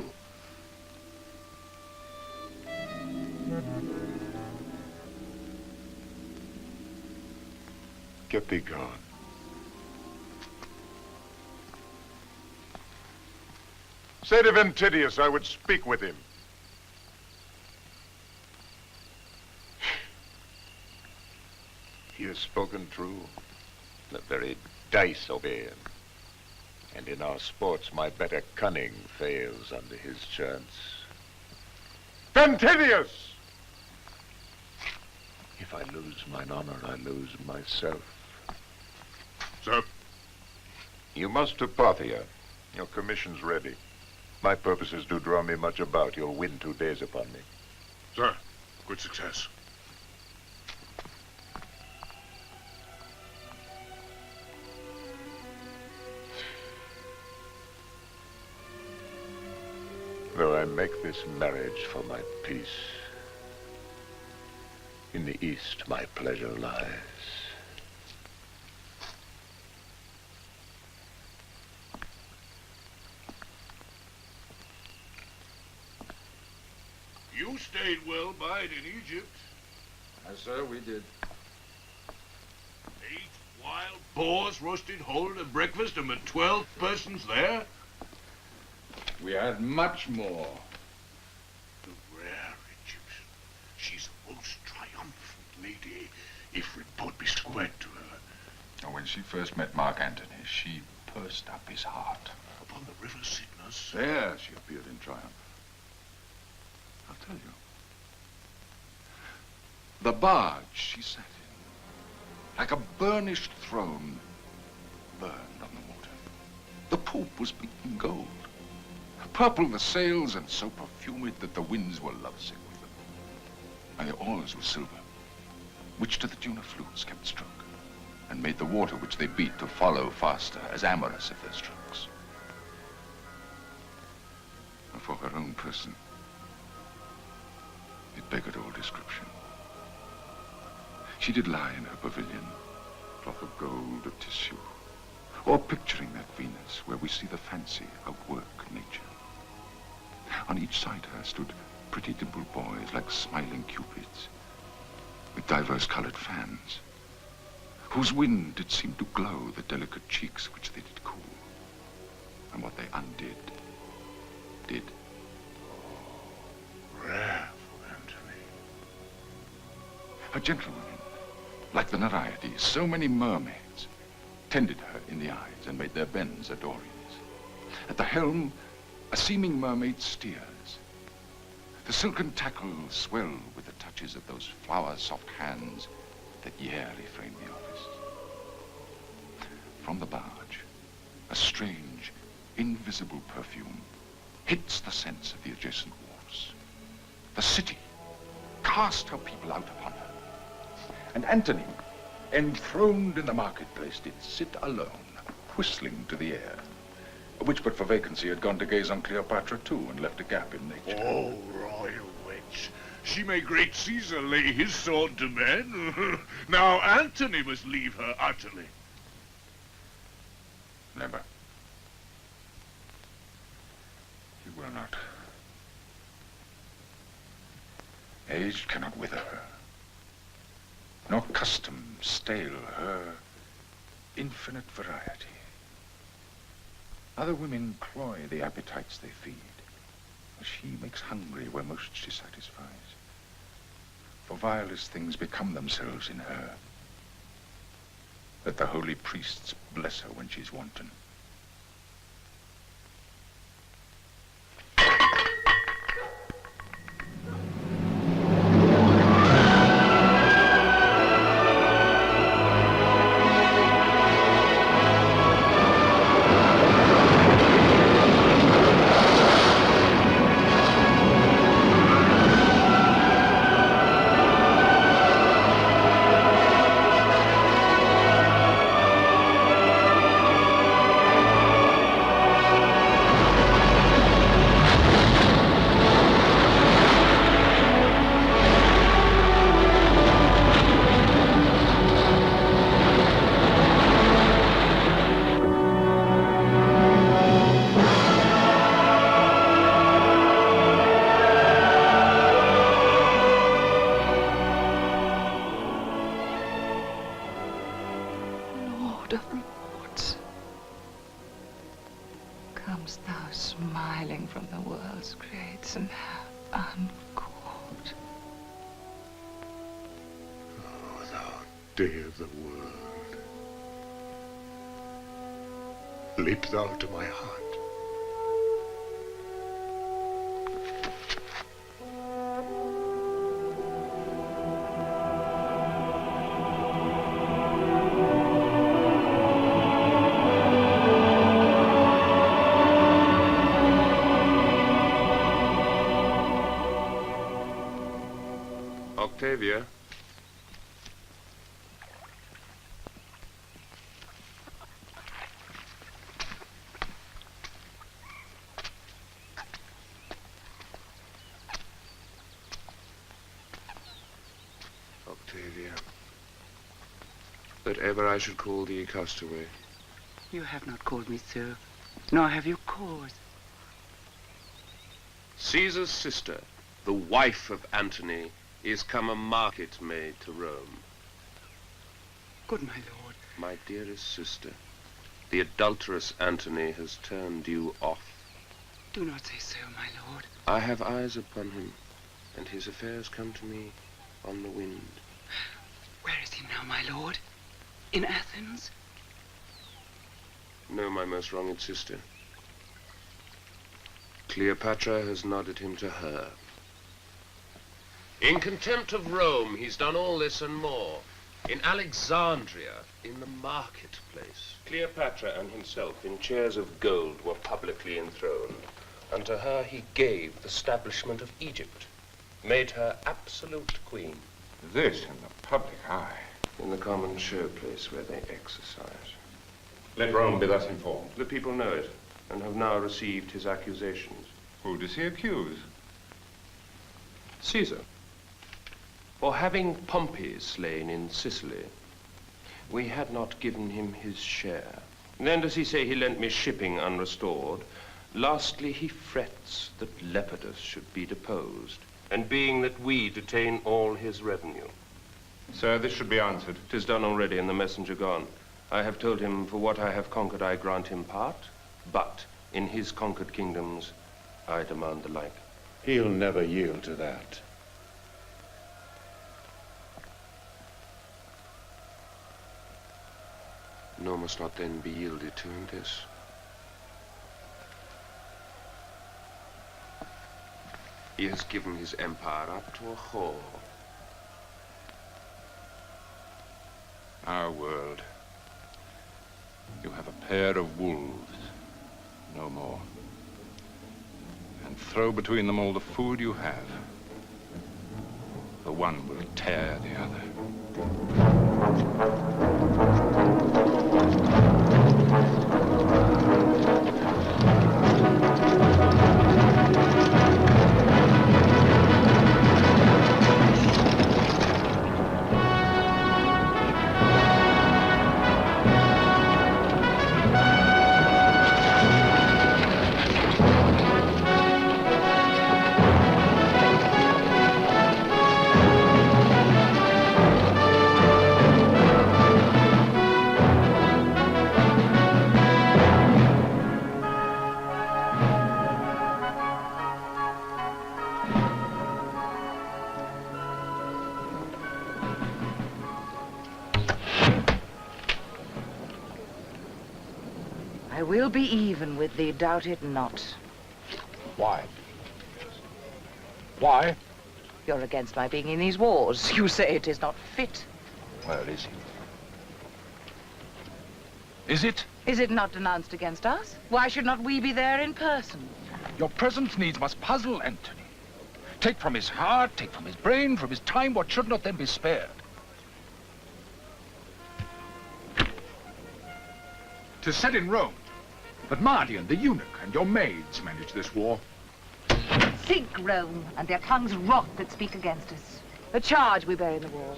Get thee gone. Say to Ventidius I would speak with him. He has spoken true. The very dice obey him. And in our sports my better cunning fails under his chance. Ventidius! If I lose mine honor, I lose myself. Sir? You must to Parthia. Your commission's ready. My purposes do draw me much about. You'll win 2 days upon me. Sir, good success. Though I make this marriage for my peace, in the east my pleasure lies. You stayed well by it in Egypt. Yes, sir, we did. 8 wild boars roasted whole at breakfast and with 12 persons there. We had much more. The rare Egyptian. She's a most triumphant lady, if report be squared to her. When she first met Mark Antony, she pursed up his heart. Upon the river Cydnus. There she appeared in triumph. I'll tell you. The barge she sat in, like a burnished throne, burned on the water. The poop was beaten gold. Purple the sails, and so perfumed that the winds were lovesick with them. And the oars were silver, which to the tune of flutes kept stroke, and made the water which they beat to follow faster, as amorous of their strokes. And for her own person, it beggared all description. She did lie in her pavilion, cloth of gold, of tissue, or picturing that Venus where we see the fancy outwork nature. On each side her stood pretty dimpled boys like smiling cupids, with diverse colored fans, whose wind did seem to glow the delicate cheeks which they did cool. And what they undid, did. Rare for Antony. Her gentlewomen, like the Nereides, so many mermaids, tended her in the eyes and made their bends a dories. At the helm, a seeming mermaid steers. The silken tackles swell with the touches of those flower-soft hands that yearly frame the office. From the barge, a strange, invisible perfume hits the sense of the adjacent wharfs. The city cast her people out upon her. And Antony, enthroned in the marketplace, did sit alone, whistling to the air, which but for vacancy had gone to gaze on Cleopatra too and left a gap in nature. Oh, royal witch. She made great Caesar lay his sword to men. Now Antony must leave her utterly. Never. He will not. Age cannot wither her, nor custom stale her infinite variety. Other women cloy the appetites they feed, but she makes hungry where most she satisfies. For vilest things become themselves in her. Let the holy priests bless her when she's wanton. Comest thou smiling from the world's grates and have uncaught? Oh, thou day of the world, leap thou to my heart. Octavia. Octavia, that ever I should call thee castaway. You have not called me so, nor have you cause. Caesar's sister, the wife of Antony, is come a market maid to Rome. Good my lord. My dearest sister, the adulterous Antony has turned you off. Do not say so, my lord. I have eyes upon him, and his affairs come to me on the wind. Where is he now, my lord? In Athens? No, my most wronged sister. Cleopatra has nodded him to her. In contempt of Rome, he's done all this and more. In Alexandria, in the marketplace, Cleopatra and himself in chairs of gold were publicly enthroned. And to her he gave the establishment of Egypt, made her absolute queen. This in the public eye. In the common showplace where they exercise. Let Rome be thus informed. The people know it, and have now received his accusations. Who does he accuse? Caesar. For having Pompey slain in Sicily, we had not given him his share. Then does he say he lent me shipping unrestored. Lastly, he frets that Lepidus should be deposed, and being that we detain all his revenue. Sir, this should be answered. 'Tis done already, and the messenger gone. I have told him, for what I have conquered, I grant him part, but in his conquered kingdoms, I demand the like. He'll never yield to that. Nor must not then be yielded to in this. He has given his empire up to a whore. Our world. You have a pair of wolves, no more. And throw between them all the food you have. The one will tear the other. I will be even with thee, doubt it not. Why? Why? You're against my being in these wars. You say it is not fit. Where is he? Is it? Is it not denounced against us? Why should not we be there in person? Your presence needs must puzzle Antony. Take from his heart, take from his brain, from his time, what should not then be spared. 'Tis said in Rome that Mardian, the eunuch, and your maids manage this war. Think, Rome, and their tongues rot that speak against us. A charge we bear in the war.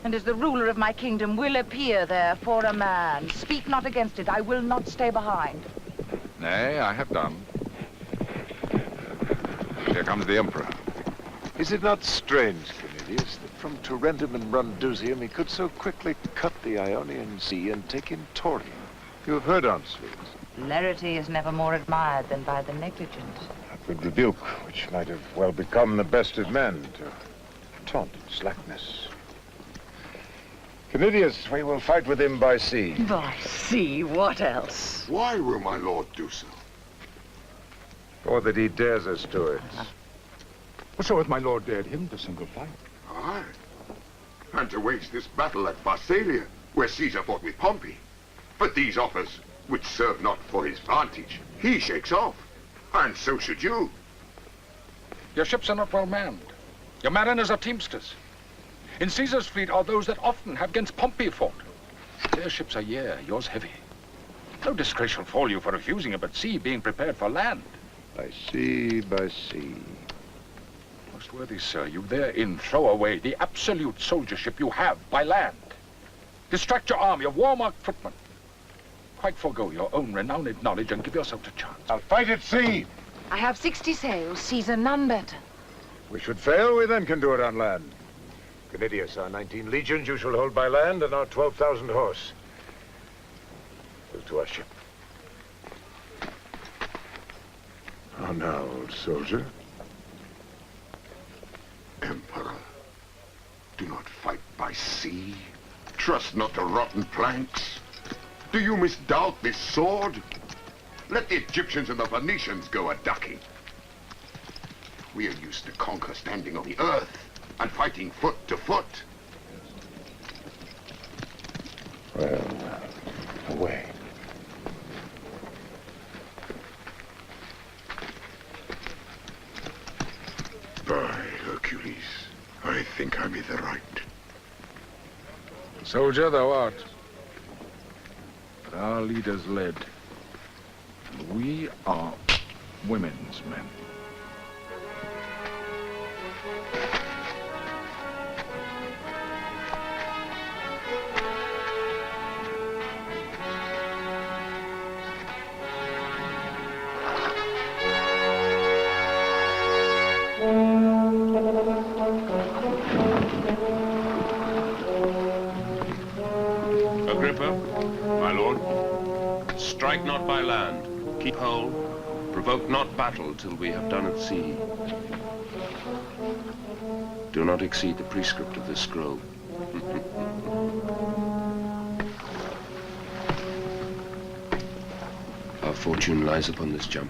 And as the ruler of my kingdom will appear there for a man. Speak not against it. I will not stay behind. Nay, I have done. Here comes the Emperor. Is it not strange, Canidius, that from Tarentum and Brundusium he could so quickly cut the Ionian Sea and take in Taurium? You have heard once, Celerity is never more admired than by the negligent. A good rebuke, which might have well become the best of men to taunt slackness. Canidius, we will fight with him by sea. By sea, what else? Why will my lord do so? Or that he dares us to it. So hath my lord dared him to single fight. Aye. And to wage this battle at Pharsalia, where Caesar fought with Pompey. But these offers, which serve not for his vantage, he shakes off. And so should you. Your ships are not well manned. Your mariners are teamsters. In Caesar's fleet are those that often have against Pompey fought. Their ships are yours heavy. No disgrace shall fall you for refusing him at sea, being prepared for land. By sea, by sea. Most worthy sir, you therein throw away the absolute soldiership you have by land. Distract your army of war-marked footmen. Quite forego your own renowned knowledge and give yourself to chance. I'll fight at sea. I have 60 sails, Caesar none better. We should fail, we then can do it on land. Canidius, our 19 legions you shall hold by land, and our 12,000 horse. Go to our ship. How now, old soldier? Emperor, do not fight by sea. Trust not the rotten planks. Do you misdoubt this sword? Let the Egyptians and the Phoenicians go a-ducking. We are used to conquer standing on the earth and fighting foot to foot. Well, away. By Hercules, I think I'm in the right. Soldier thou art. But our leaders led. And we are women's men. Agrippa, my lord, strike not by land. Keep whole, Provoke not battle till we have done at sea. Do not exceed the prescript of this scroll. Our fortune lies upon this jump.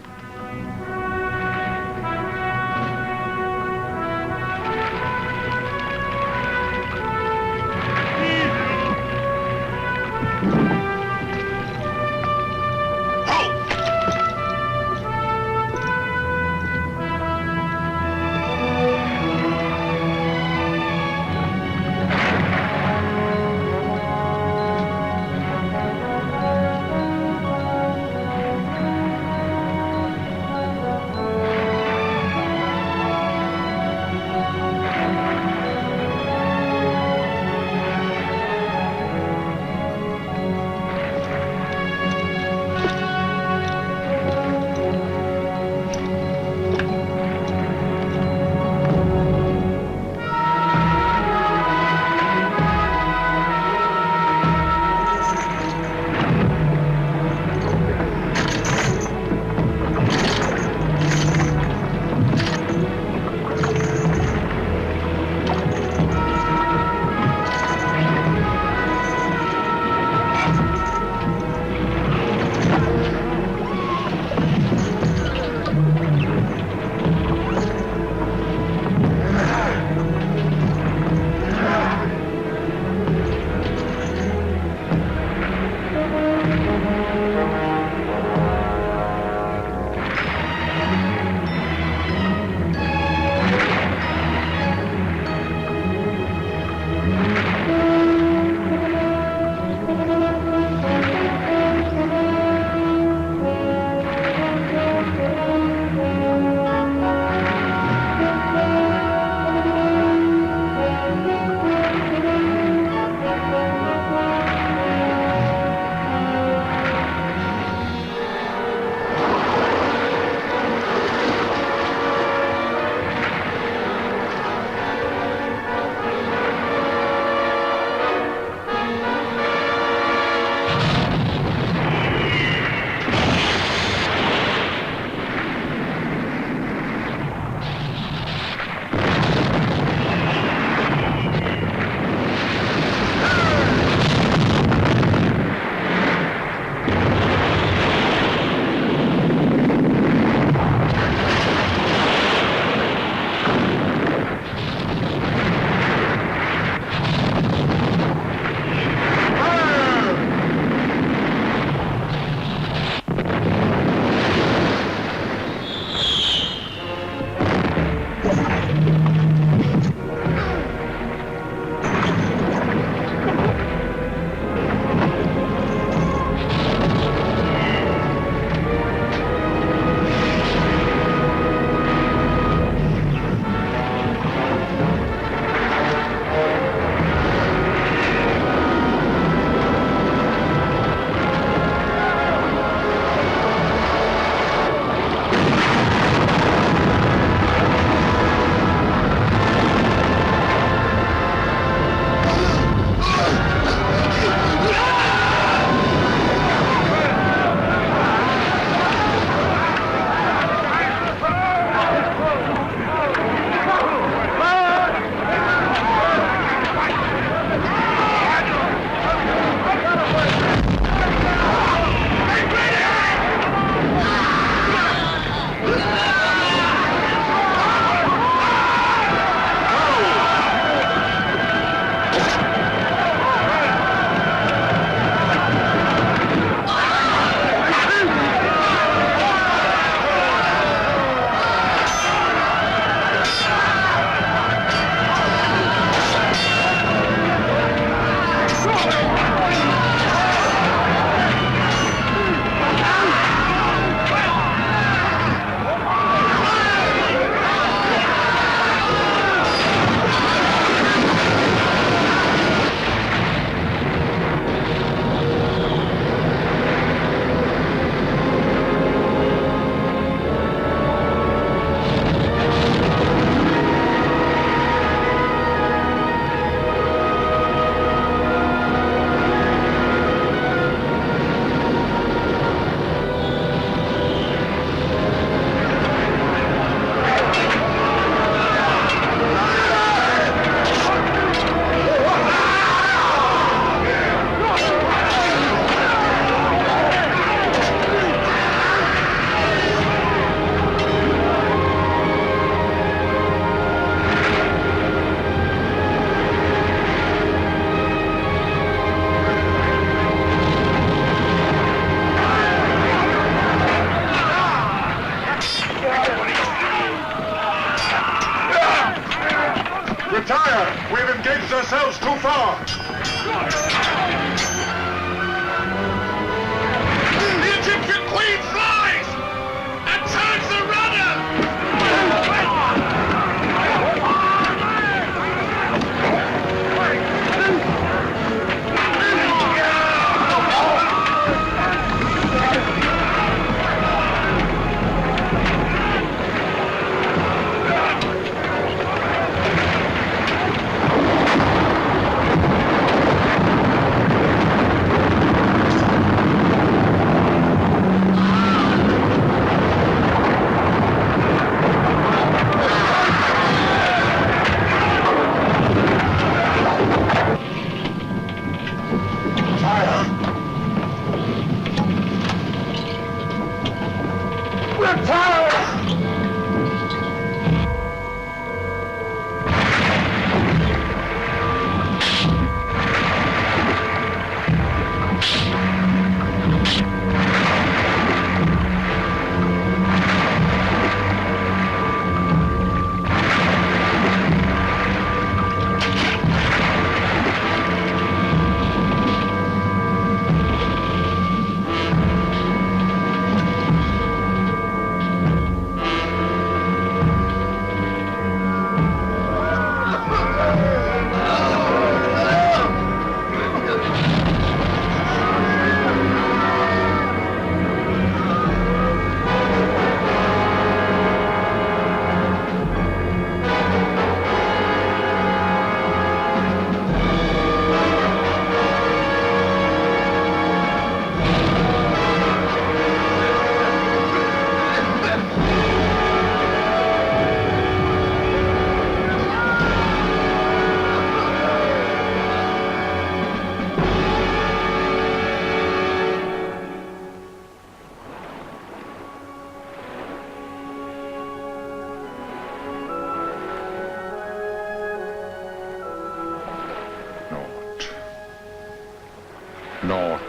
Naught.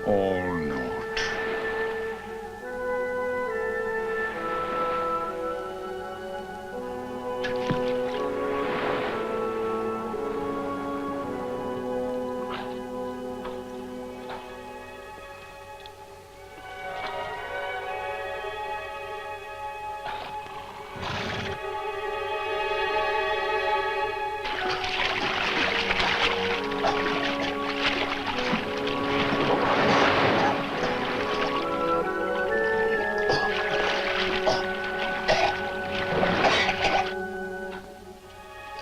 All naught.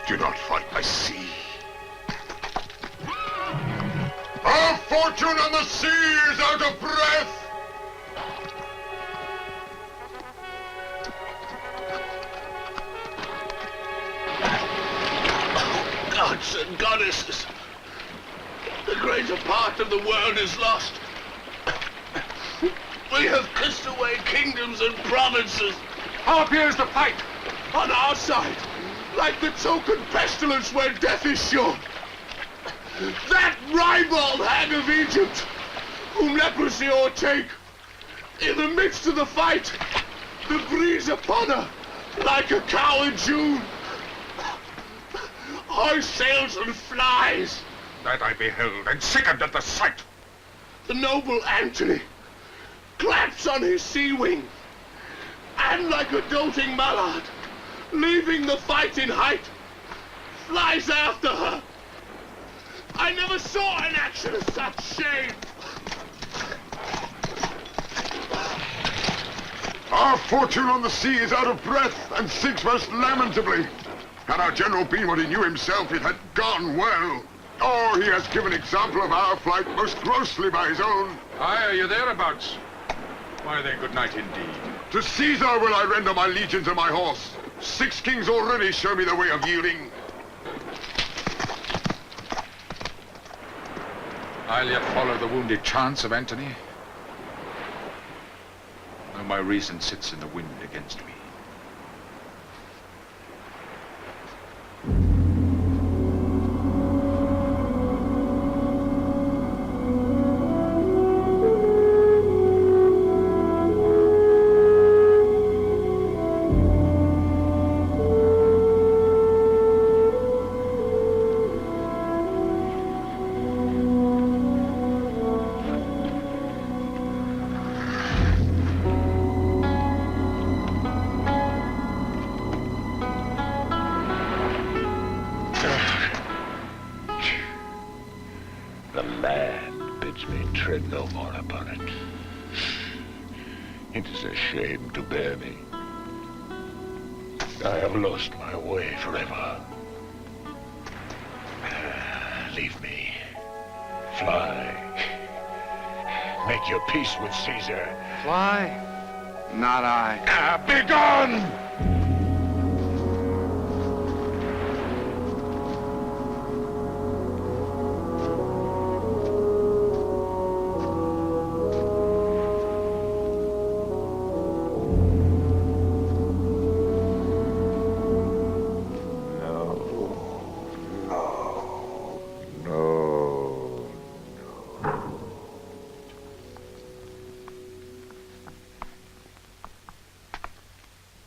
Do not fight by sea. Our fortune on the sea is out of breath! Gods and goddesses, the greater part of the world is lost. We have kissed away kingdoms and provinces. How appears the fight? On our side, like the token pestilence where death is sure. That ribald hag of Egypt, whom leprosy o'ertake, in the midst of the fight, the breeze upon her, like a cow in June. Her sails and flies. That I beheld and sickened at the sight. The noble Antony claps on his sea wing, and like a doting mallard, leaving the fight in height, flies after her. I never saw an action of such shame. Our fortune on the sea is out of breath and sinks most lamentably. Had our general been what he knew himself, it had gone well. Oh, he has given example of our flight most grossly by his own. Aye, are you thereabouts? Why then, good night indeed. To Caesar will I render my legions and my horse. 6 kings already show me the way of yielding. I'll yet follow the wounded chance of Antony, though my reason sits in the wind against me. The land bids me tread no more upon it. It is a shame to bear me. I have lost my way forever. Leave me. Fly. Make your peace with Caesar. Fly? Not I. Begone!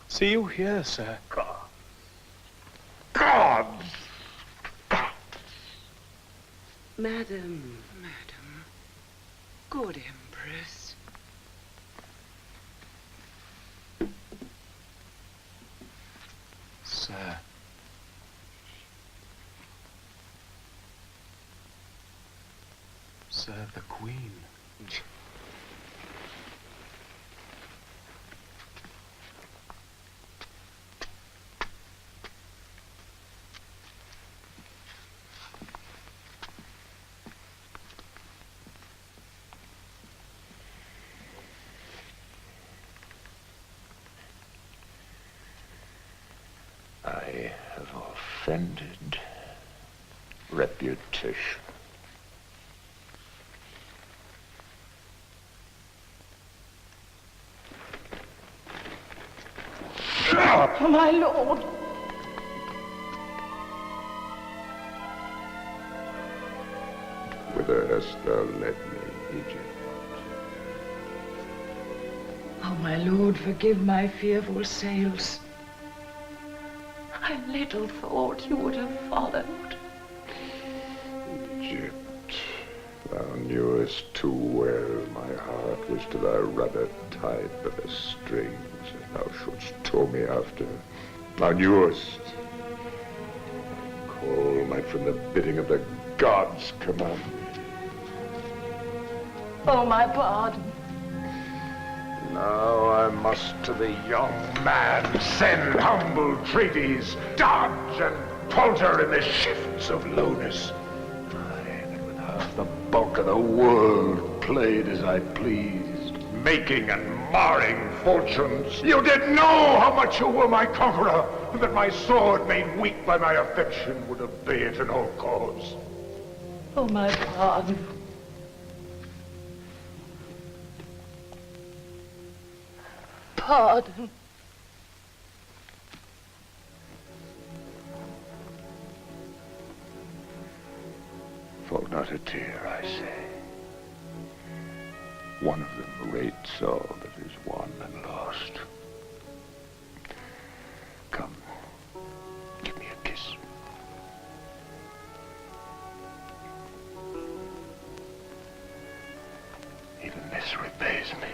See you here, sir. Gods! Madam, good Empress. Sir. Sir, the Queen. I have offended reputation. My lord. Whither hast thou led me, Egypt? Oh, my lord, forgive my fearful sails. I little thought you would have followed. Egypt, thou knewest too well my heart was to thy rudder tied by the strings, and thou shouldst tow me after. Thou knewest. Call might from the bidding of the gods command me. Oh, my pardon. Now I must to the young man send humble treaties, dodge and palter in the shifts of lowness. Aye, that with half the bulk of the world played as I pleased, making and marring fortunes. You did know how much you were my conqueror, and that my sword made weak by my affection would obey it in all cause. Oh, my pardon. Pardon. Fall not a tear, I say. One of them rates all that is won and lost. Come, give me a kiss. Even this repays me.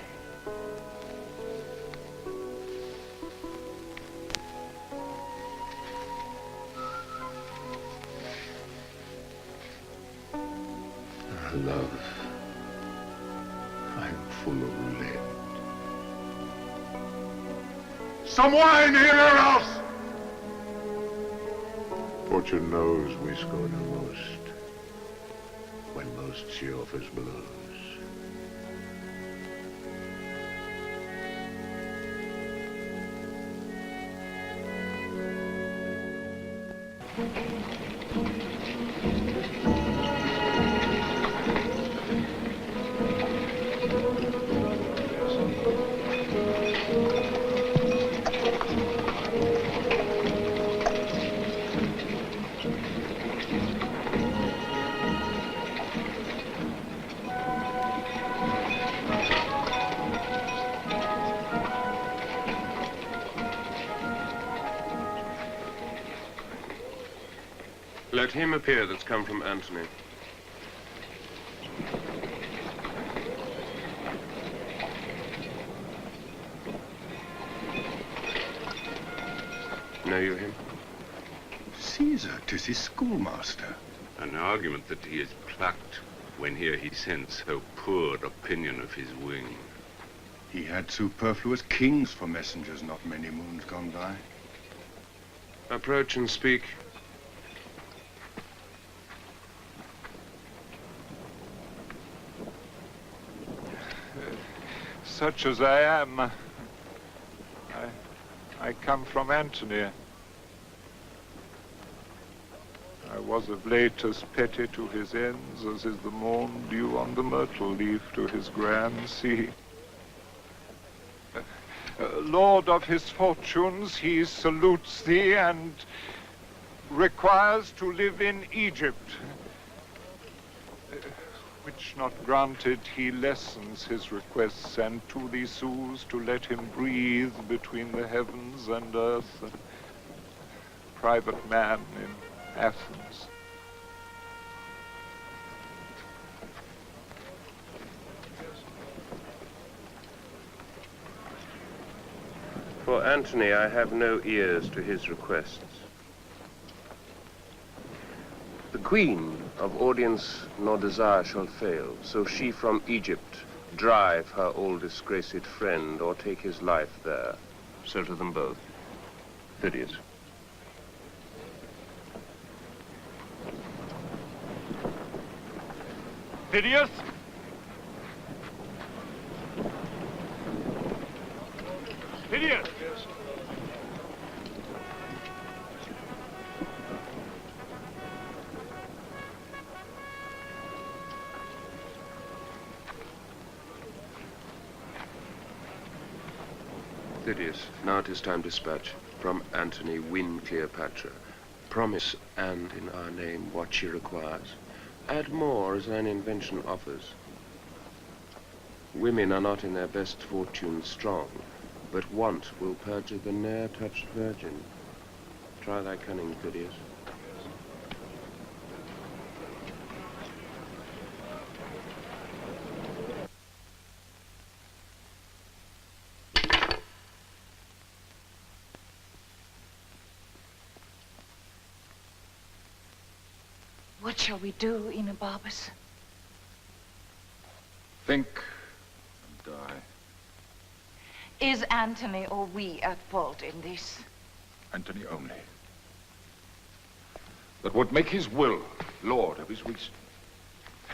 Love, I'm full of lead. Some wine here or else! Fortune knows we scorn her most, when most she offers blows. Let him appear that's come from Antony. Know you him? Caesar, 'tis his schoolmaster. An argument that he is plucked when here he sends so poor opinion of his wing. He had superfluous kings for messengers not many moons gone by. Approach and speak. Such as I am, I come from Antony. I was of late as petty to his ends as is the morn dew on the myrtle leaf to his grand sea. Lord of his fortunes, he salutes thee and requires to live in Egypt. Which not granted, he lessens his requests, and to thee sues to let him breathe between the heavens and earth, a private man in Athens. For Antony, I have no ears to his requests. The queen of audience nor desire shall fail, so she from Egypt drive her all disgraced friend, or take his life there. So to them both. Phidias. Phidias? Phidias! Phidias, now it is time to dispatch. From Antony, win Cleopatra. Promise, and in our name, what she requires. Add more as thine invention offers. Women are not in their best fortune strong, but want will perjure the ne'er touched virgin. Try thy cunning, Phidias. What shall we do, Enobarbus? Think and die. Is Antony or we at fault in this? Antony only. That would make his will lord of his reason.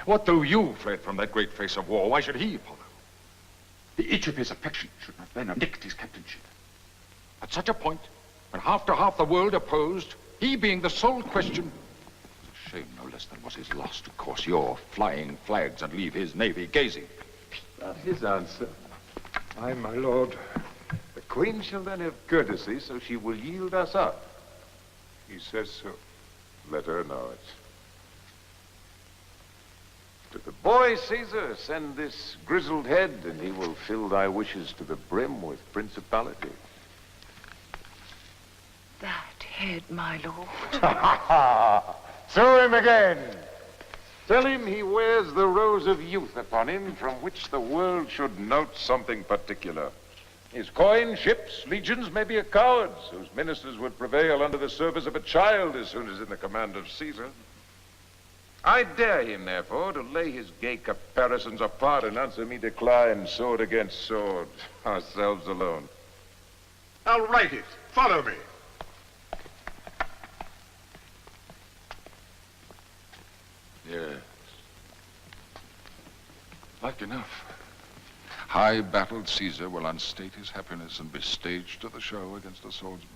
What though you fled from that great face of war? Why should he follow? The itch of his affection should not then have nicked his captainship. At such a point, when half to half the world opposed, he being the sole question, it's a shame no less than was his loss to course your flying flags and leave his navy gazing. Not his answer. Aye, my lord. The queen shall then have courtesy, so she will yield us up. He says so. Let her know it. To the boy, Caesar, send this grizzled head, and he will fill thy wishes to the brim with principality. That head, my lord. Throw him again. Tell him he wears the rose of youth upon him, from which the world should note something particular. His coin, ships, legions may be a coward's, whose ministers would prevail under the service of a child as soon as in the command of Caesar. I dare him, therefore, to lay his gay caparisons apart and answer me decline sword against sword, ourselves alone. I'll write it. Follow me. Yes. Like enough. High-battled Caesar will unstate his happiness and be staged to the show against a swordsman.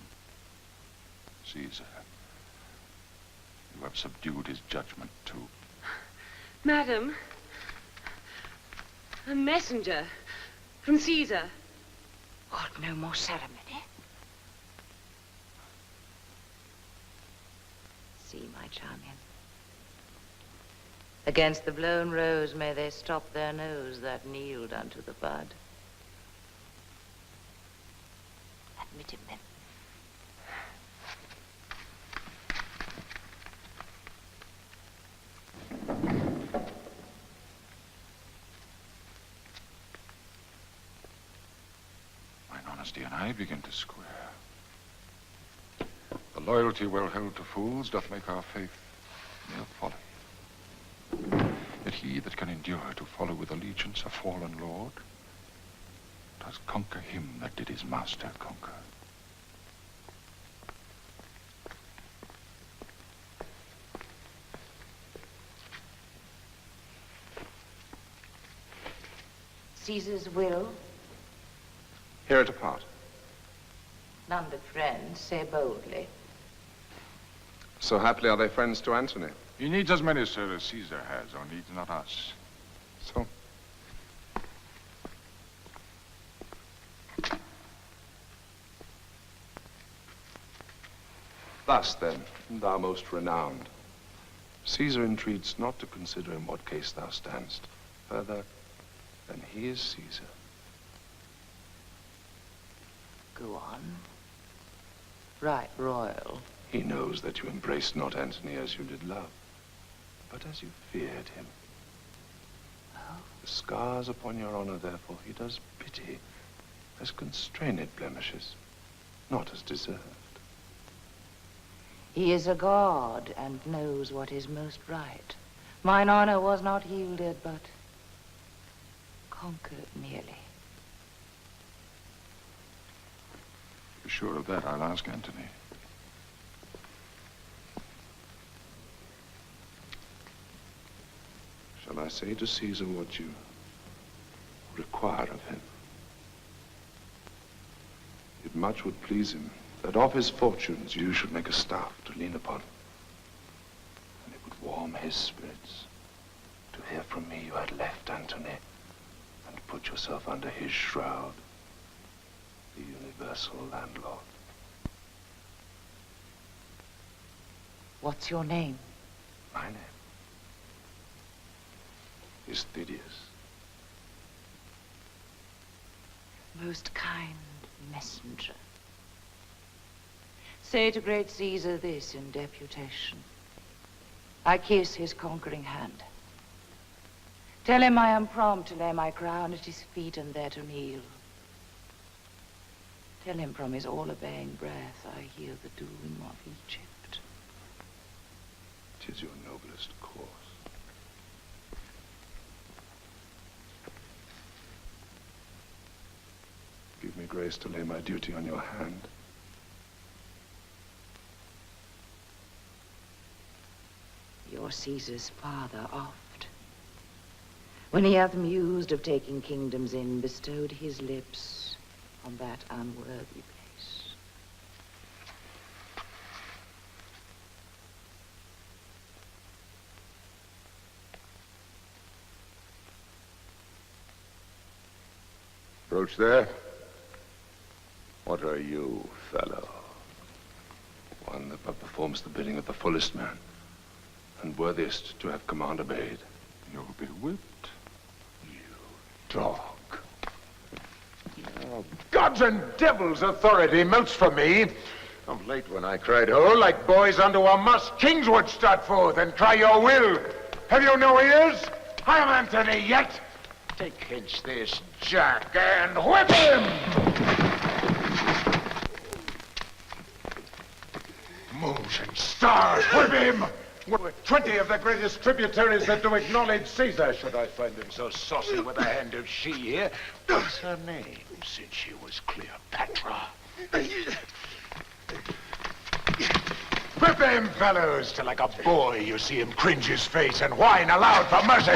Caesar, you have subdued his judgment, too. Madam, a messenger from Caesar. What, no more ceremony? See, my champion. Against the blown rose may they stop their nose that kneeled unto the bud. Admit him, then. Mine honesty and I begin to square. The loyalty well held to fools doth make our faith mere folly. Yet he that can endure to follow with allegiance a fallen lord does conquer him that did his master conquer. Caesar's will, Hear it apart. none but friends, say boldly. So happily are they friends to Antony. He needs as many, sir, as Caesar has, or needs not us. So? Thus, then, thou most renowned, Caesar entreats not to consider in what case thou standst further than he is Caesar. Go on. Right royal. He knows that you embraced not Antony as you did love, but as you feared him. The scars upon your honor, therefore, he does pity as constrained blemishes, not as deserved. He is a god and knows what is most right. Mine honor was not yielded, but conquered merely. Be sure of that, I'll ask Antony. Shall I say to Caesar what you require of him? It much would please him that of his fortunes you should make a staff to lean upon. And it would warm his spirits to hear from me you had left Antony and put yourself under his shroud, the universal landlord. What's your name? My name? is Phidias. Most kind messenger. Say to great Caesar this in deputation. I kiss his conquering hand. Tell him I am prompt to lay my crown at his feet and there to kneel. Tell him from his all-obeying breath I hear the doom of Egypt. 'Tis your noblest course. Give me grace to lay my duty on your hand. Your Caesar's father oft, when he hath mused of taking kingdoms in, bestowed his lips on that unworthy place. Approach there. What are you, fellow? One that but performs the bidding of the fullest man, and worthiest to have command obeyed. You'll be whipped, you dog. Oh, gods and devils, authority melts for me. Of late when I cried, "Oh," like boys unto a must, kings would start forth and cry your will. Have you no ears? I am Antony yet. Take hence this jack and whip him! Moons and stars, whip him! 20 of the greatest tributaries that do acknowledge Caesar, should I find him so saucy with a hand of she here. What's her name, since she was Cleopatra? Whip him, fellows, till like a boy you see him cringe his face and whine aloud for mercy.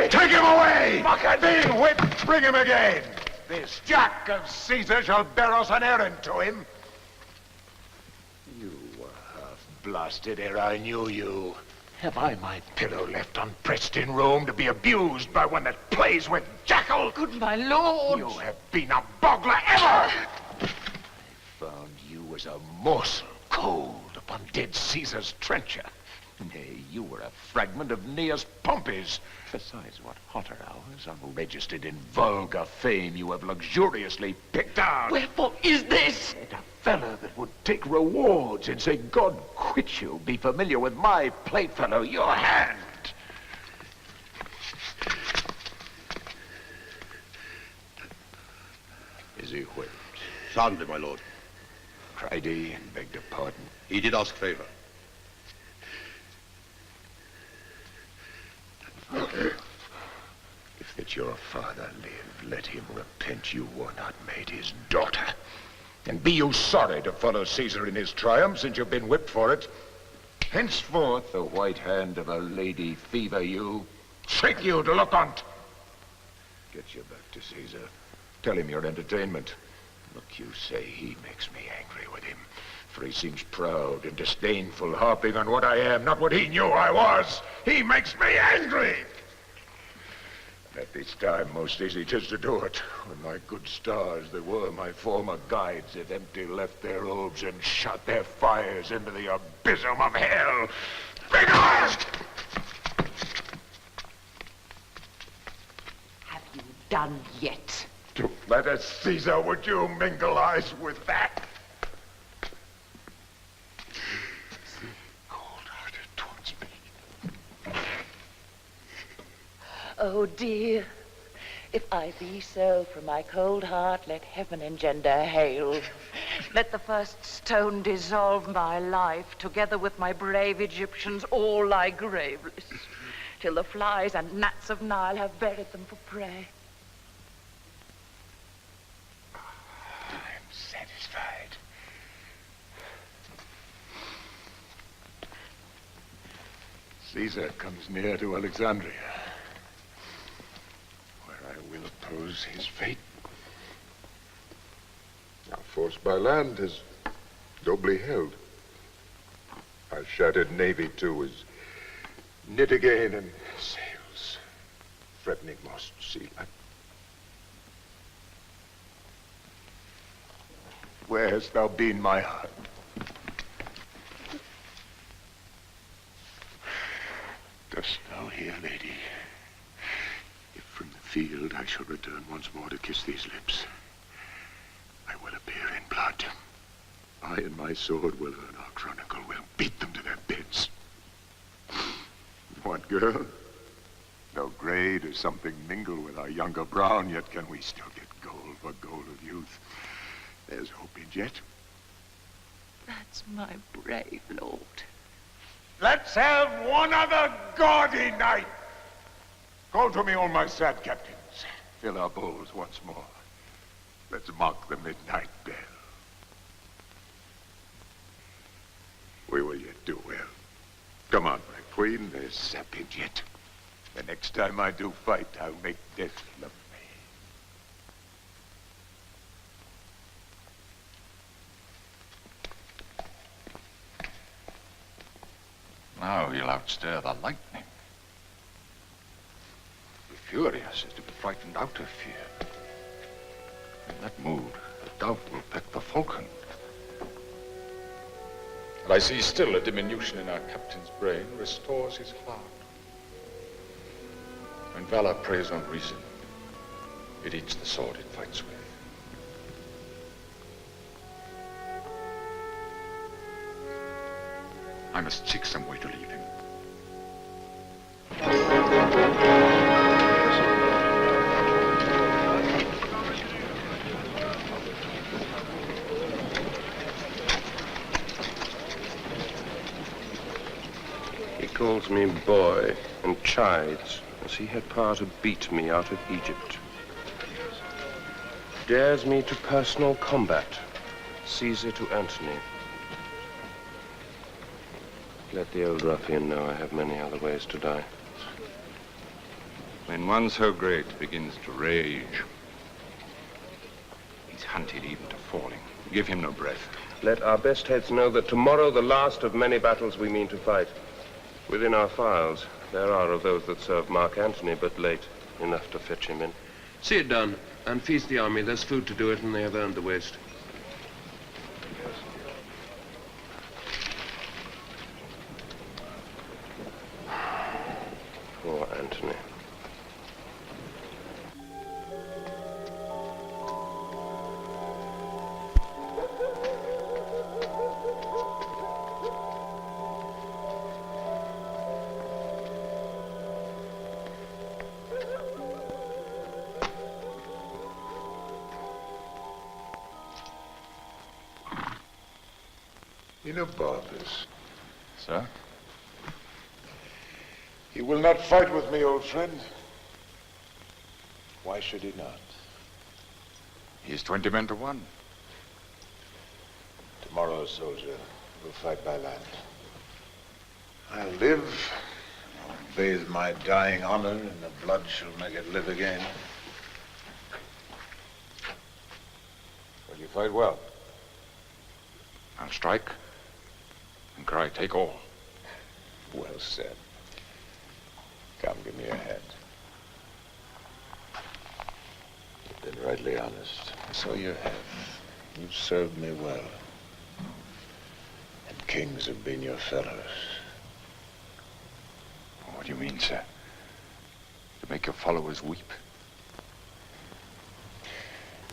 Take him away! Being whipped, bring him again. This jack of Caesar shall bear us an errand to him. You were half-blasted ere I knew you. Have I my pillow left unpressed in Rome to be abused by one that plays with jackal? Good my lord! You have been a boggler ever! I found you as a morsel cold upon dead Caesar's trencher. Nay, you were a fragment of Cnaeus Pompey's. Besides, what hotter hours, unregistered in vulgar fame, you have luxuriously picked out. Wherefore is this? And a fella that would take rewards and say, God quit you, be familiar with my playfellow, your hand. Is he whipped? Soundly, my lord. Cried he and begged a pardon. He did ask favor. If that your father live, let him repent you were not made his daughter. And be you sorry to follow Caesar in his triumph, since you've been whipped for it. Henceforth the white hand of a lady fever you, shake you to look on't. Get you back to Caesar. Tell him your entertainment. Look, you say he makes me angry with him, for he seems proud and disdainful, harping on what I am, not what he knew I was. He makes me angry. At this time, most easy 'tis to do it, when my good stars that were my former guides have empty left their orbs and shot their fires into the abysm of hell. Begone! Have you done yet? To flatter Caesar, would you mingle eyes with that? Cold-hearted towards me. Oh dear, if I be so, from my cold heart let heaven engender hail. Let the first stone dissolve my life, together with my brave Egyptians all lie graveless, till the flies and gnats of Nile have buried them for prey. I'm satisfied. Caesar comes near to Alexandria, where I will oppose his fate. Our force by land is dobly held. Our shattered navy, too, is knit again and sails, threatening most sea life. Where hast thou been, my heart? Dost thou hear, lady? field, I shall return once more to kiss these lips. I will appear in blood. I and my sword will earn our chronicle. We'll beat them to their beds. What, girl? Though grey does something mingle with our younger brown, yet can we still get gold for gold of youth? There's hope yet. That's my brave lord. Let's have one other gaudy night. Call to me all my sad captains. Fill our bowls once more. Let's mock the midnight bell. We will yet do well. Come on, my queen, there's sapid yet. The next time I do fight, I'll make death love me. Now he'll outstare the lightning. The furious is to be frightened out of fear. In that mood, the dove will peck the falcon. And I see still a diminution in our captain's brain restores his cloud. When valor preys on reason, it eats the sword it fights with. I must seek some way to leave him. He calls me boy and chides as he had power to beat me out of Egypt. Dares me to personal combat, Caesar to Antony. Let the old ruffian know I have many other ways to die. When one so great begins to rage, he's hunted even to falling. Give him no breath. Let our best heads know that tomorrow the last of many battles we mean to fight. Within our files, there are of those that serve Mark Antony, but late enough to fetch him in. See it done, and feast the army. There's food to do it, and they have earned the waste. Poor Antony. Enobarbus. Sir? He will not fight with me, old friend. Why should he not? He's 20 men to 1. Tomorrow, soldier, we'll fight by land. I'll live, I'll bathe my dying honor in the blood shall make it live again. Will you fight well? I'll strike and cry, take all. Well said. Come, give me your hand. You've been rightly honest. So you have. You've served me well. And kings have been your fellows. What do you mean, sir? To make your followers weep?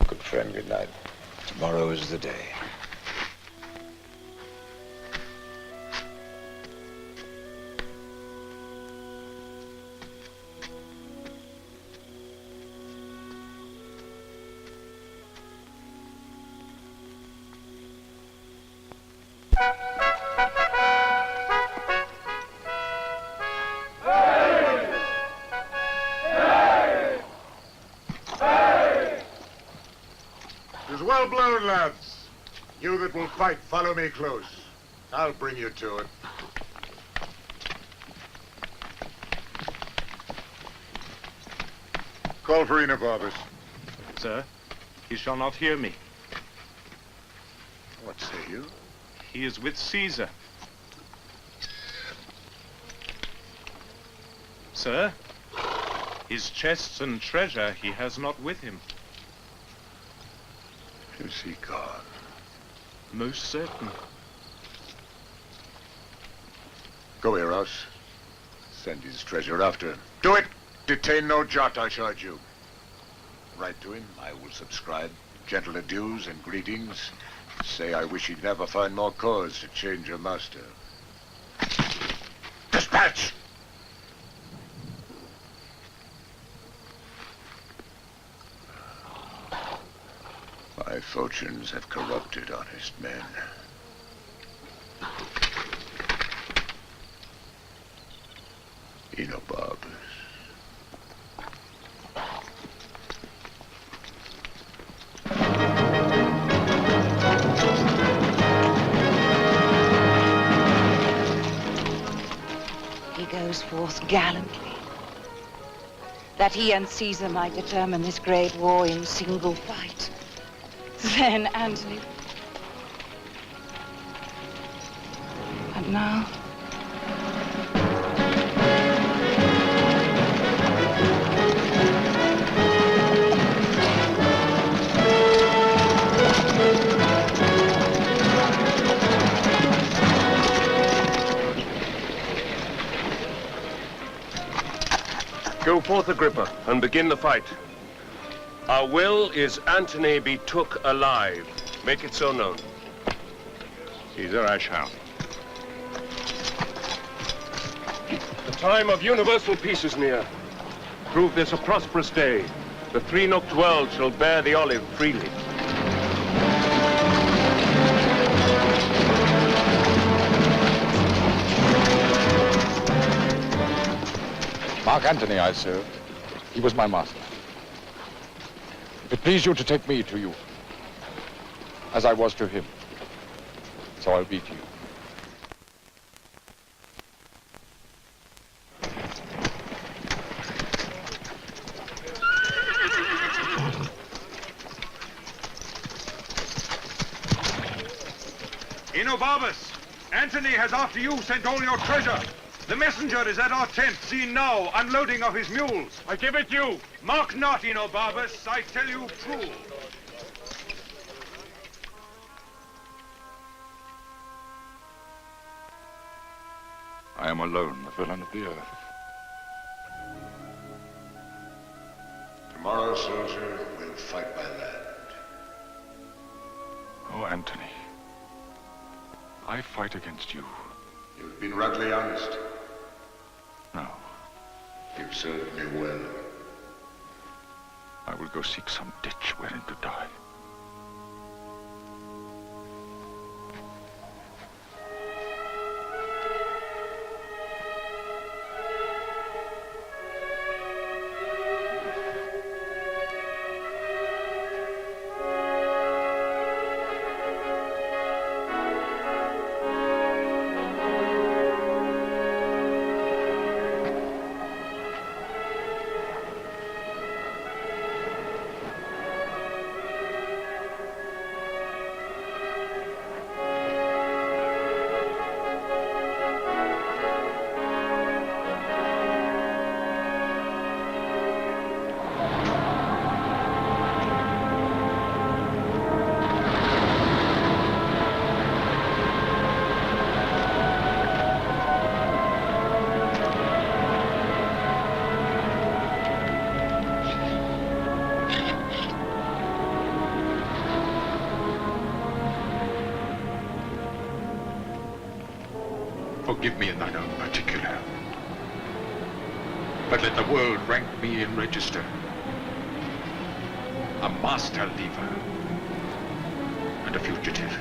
Good friend, good night. Tomorrow is the day. Well blown, lads. You that will fight, follow me close. I'll bring you to it. Call for Enobarbus. Sir, he shall not hear me. What say you? He is with Caesar. Sir, his chests and treasure he has not with him. Is he gone? Most certain. Go, Eros. Send his treasure after him. Do it! Detain no jot, I charge you. Write to him. I will subscribe. Gentle adieus and greetings. Say I wish he'd never find more cause to change your master. Dispatch! My fortunes have corrupted honest men. Enobarbus. He goes forth gallantly, that he and Caesar might determine this great war in single fight. Then Antony. And now? Go forth, Agrippa, and begin the fight. Our will is Antony be took alive. Make it so known. Caesar, I shall. The time of universal peace is near. Prove this a prosperous day. The three-nooked world shall bear the olive freely. Mark Antony I served. He was my master. If it please you to take me to you, as I was to him, so I'll be to you. Enobarbus, Antony has after you sent all your treasure. The messenger is at our tent, seen now, unloading of his mules. I give it you. Mark not, Enobarbus, I tell you true. I am alone, the villain of the earth. Tomorrow, soldier, we'll fight by land. Oh, Antony, I fight against you. You've been ruggedly honest. No. You've served me well. I will go seek some ditch wherein to die. Forgive me in thine own particular. But let the world rank me in register. A master leaver and a fugitive.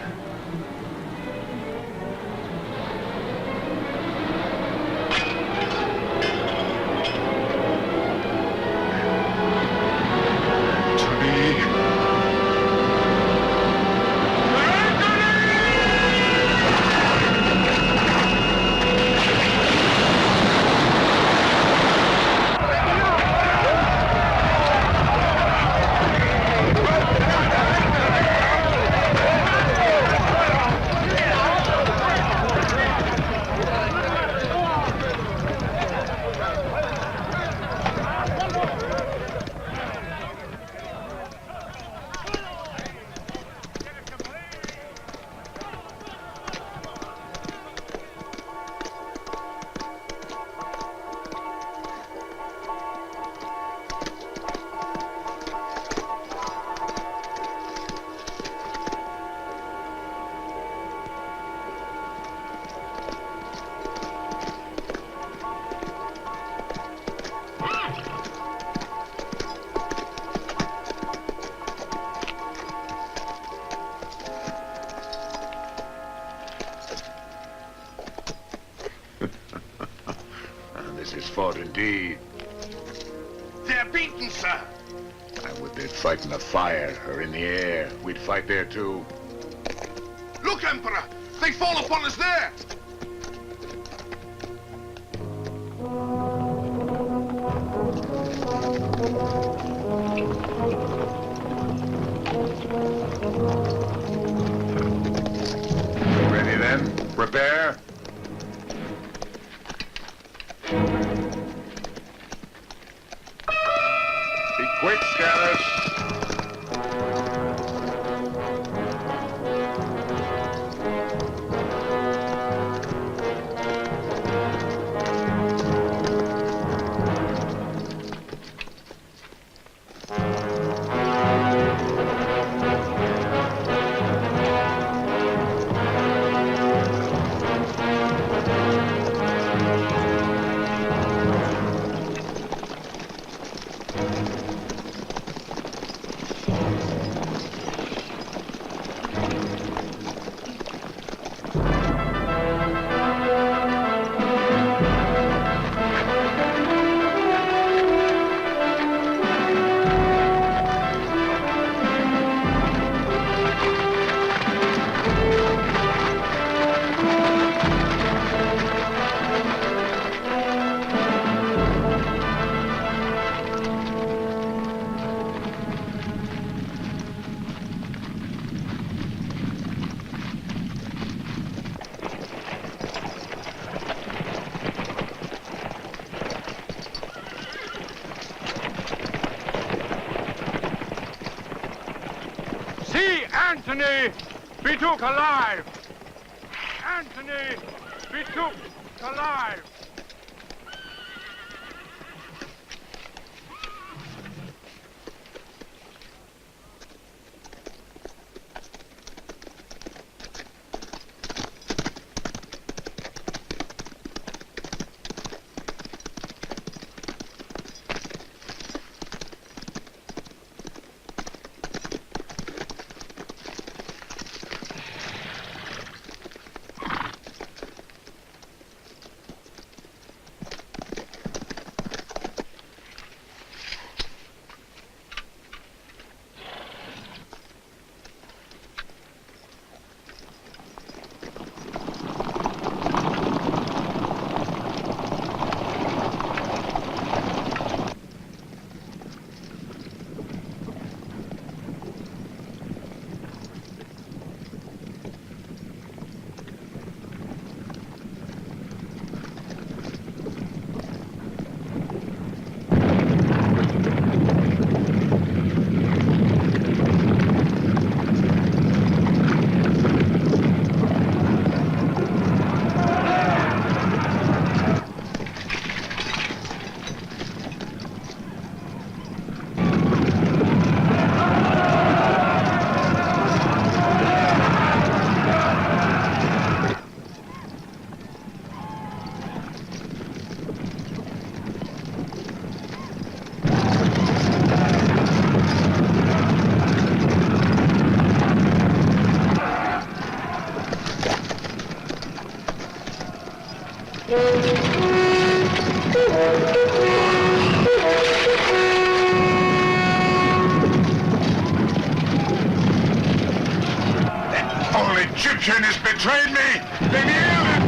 he? They're beaten, sir. I would they'd fight in the fire or in the air. We'd fight there too. Look, Emperor! They fall upon us there! Ready then? Prepare. Be quick, scholars. See Antony be took alive! Antony be took alive! Old Egyptian has betrayed me! They've yielded!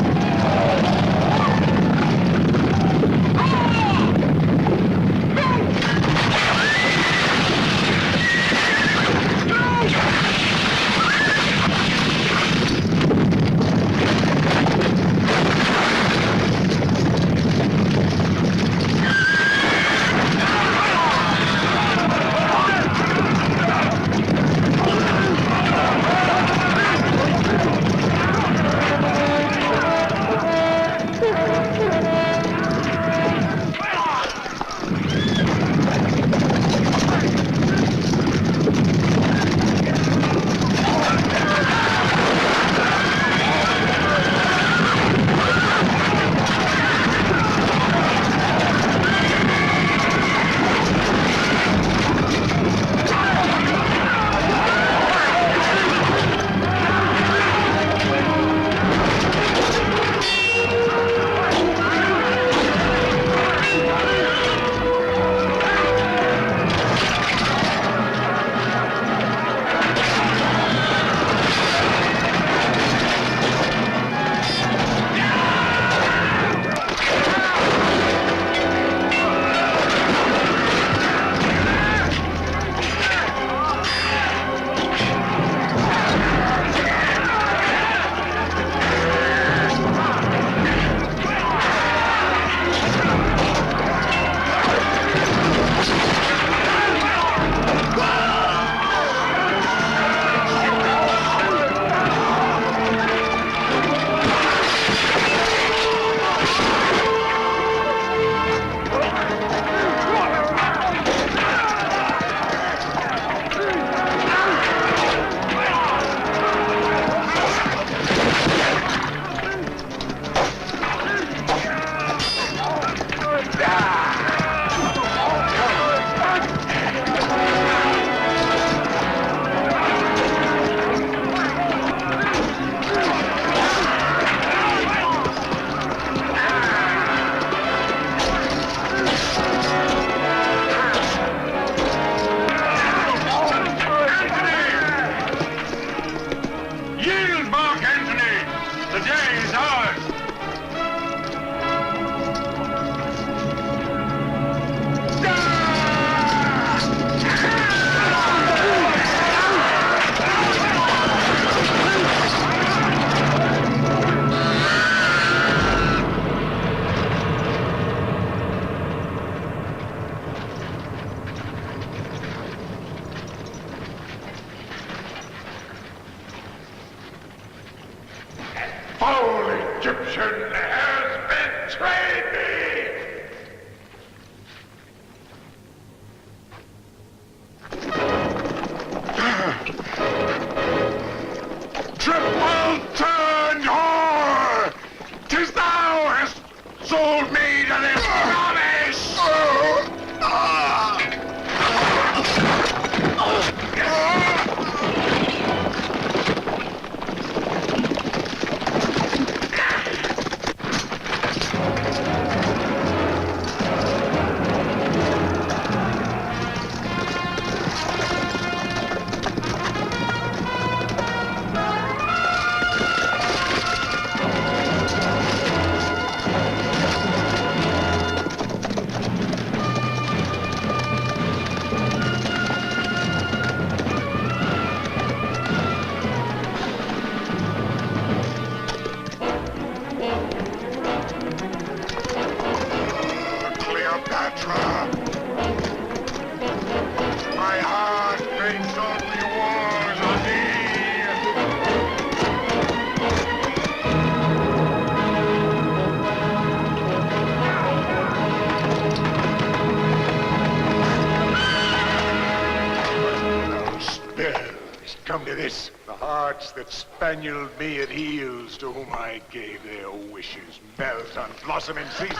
come to this? The hearts that spanieled me at heels, to whom I gave their wishes, melt on blossoming Caesar.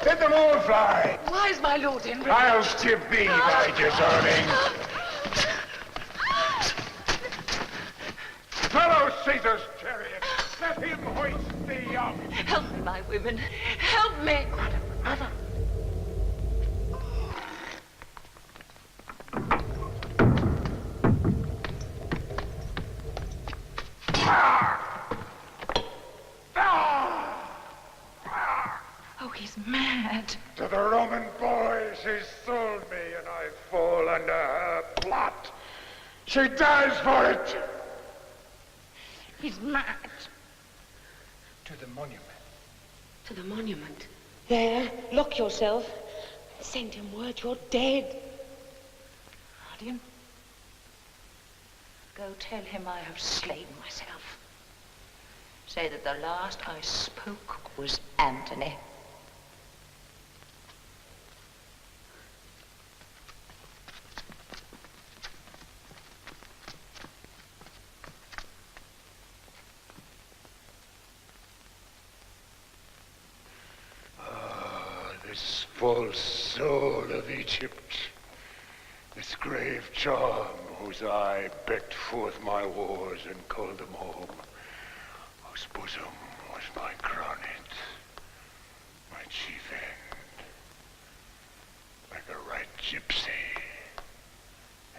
Let them all fly. Why is my lord in? I'll strip thee by deserving. Follow Caesar's chariot. Let him hoist thee up. Help me, my women. Help me. Mother. Oh, he's mad. To the Roman boys she sold me, and I fall under her plot. She dies for it. He's mad. To the monument. To the monument. There, lock yourself. Send him word you're dead. Guardian, go tell him I have slain myself. Say that the last I spoke was Antony. This false soul of Egypt, this grave charm whose eye becked forth my wars and called them home, whose bosom was my coronet, my chief end, like a right gypsy,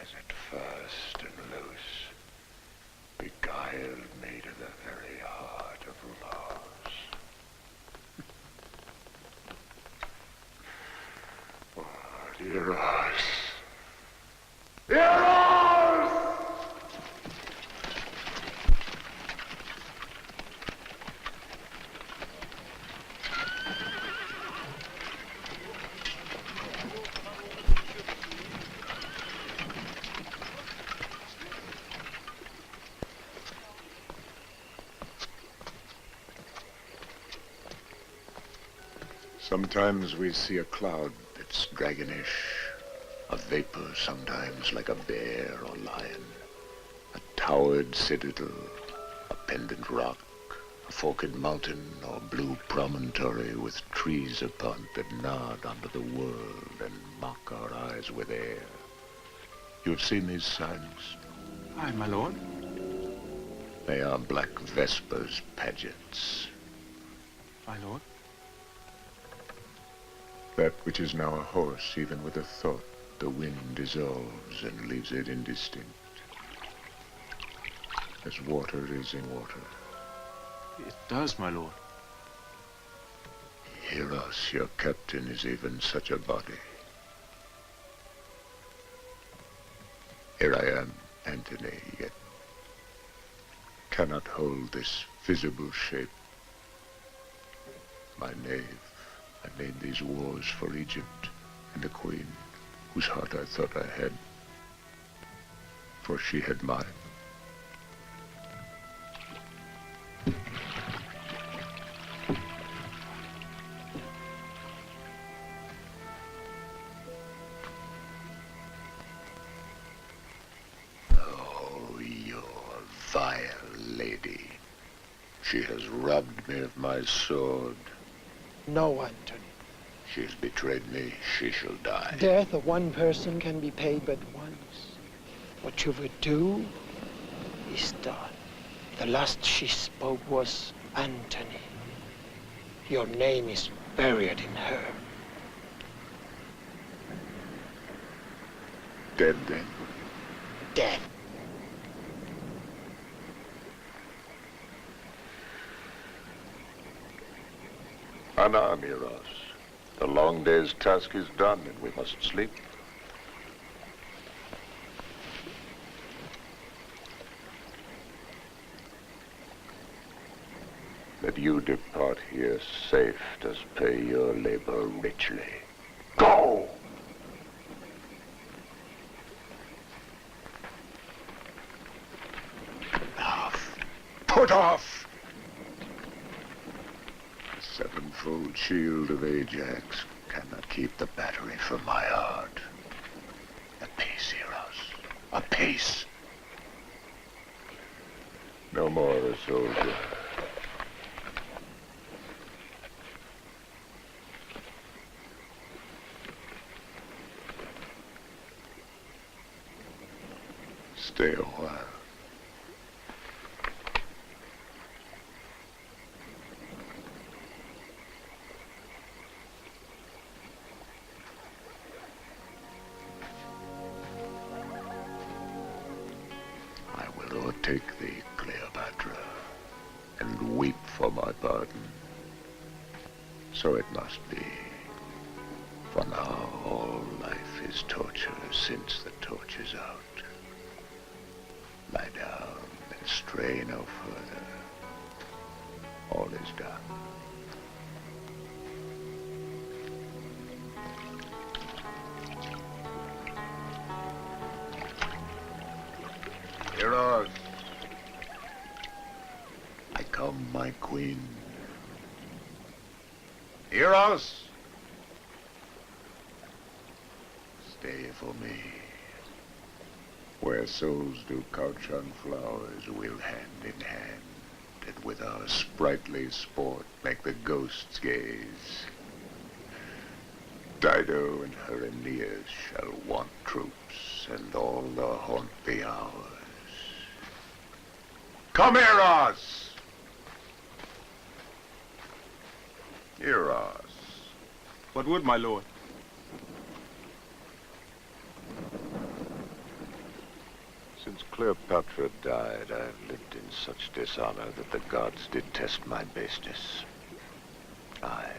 as at first and loose, beguiled me to the very heart of loss. Eros! Eros! Sometimes we see a cloud that's dragonish, a vapor sometimes like a bear or lion, a towered citadel, a pendant rock, a forked mountain or blue promontory with trees upon that nod unto the world and mock our eyes with air. You have seen these signs? Aye, my lord. They are black Vespers pageants. My lord. That which is now a horse, even with a thought, the wind dissolves and leaves it indistinct. As water is in water. It does, my lord. Eros, your captain, is even such a body. Here I am, Antony, yet cannot hold this visible shape. My knave, I made these wars for Egypt and the queen, whose heart I thought I had, for she had mine. Oh, your vile lady. She has robbed me of my sword. No, Antony. She has betrayed me. She shall die. Death of one person can be paid but once. What you would do is done. The last she spoke was Antony. Your name is buried in her. Dead, then? Dead. Anan, Eros. The long day's task is done, and we must sleep. That you depart here safe does pay your labor richly. Go! Off. Put off! The sevenfold shield of Ajax cannot keep the battery from my heart. A peace, Eros. A peace. No more a soldier. Stay a while. I will o'ertake thee, Cleopatra, and weep for my pardon. So it must be. For now all life is torture, since the torch is out. Lie down and stray no further. All is done. Eros. I come, my queen. Eros. Stay for me. Where souls do couch on flowers, we'll hand in hand, and with our sprightly sport make the ghosts gaze. Dido and her Aeneas shall want troops, and all the haunt be ours. Come, Eros! Eros. What would my lord? Since Cleopatra died, I've lived in such dishonor that the gods detest my baseness. I,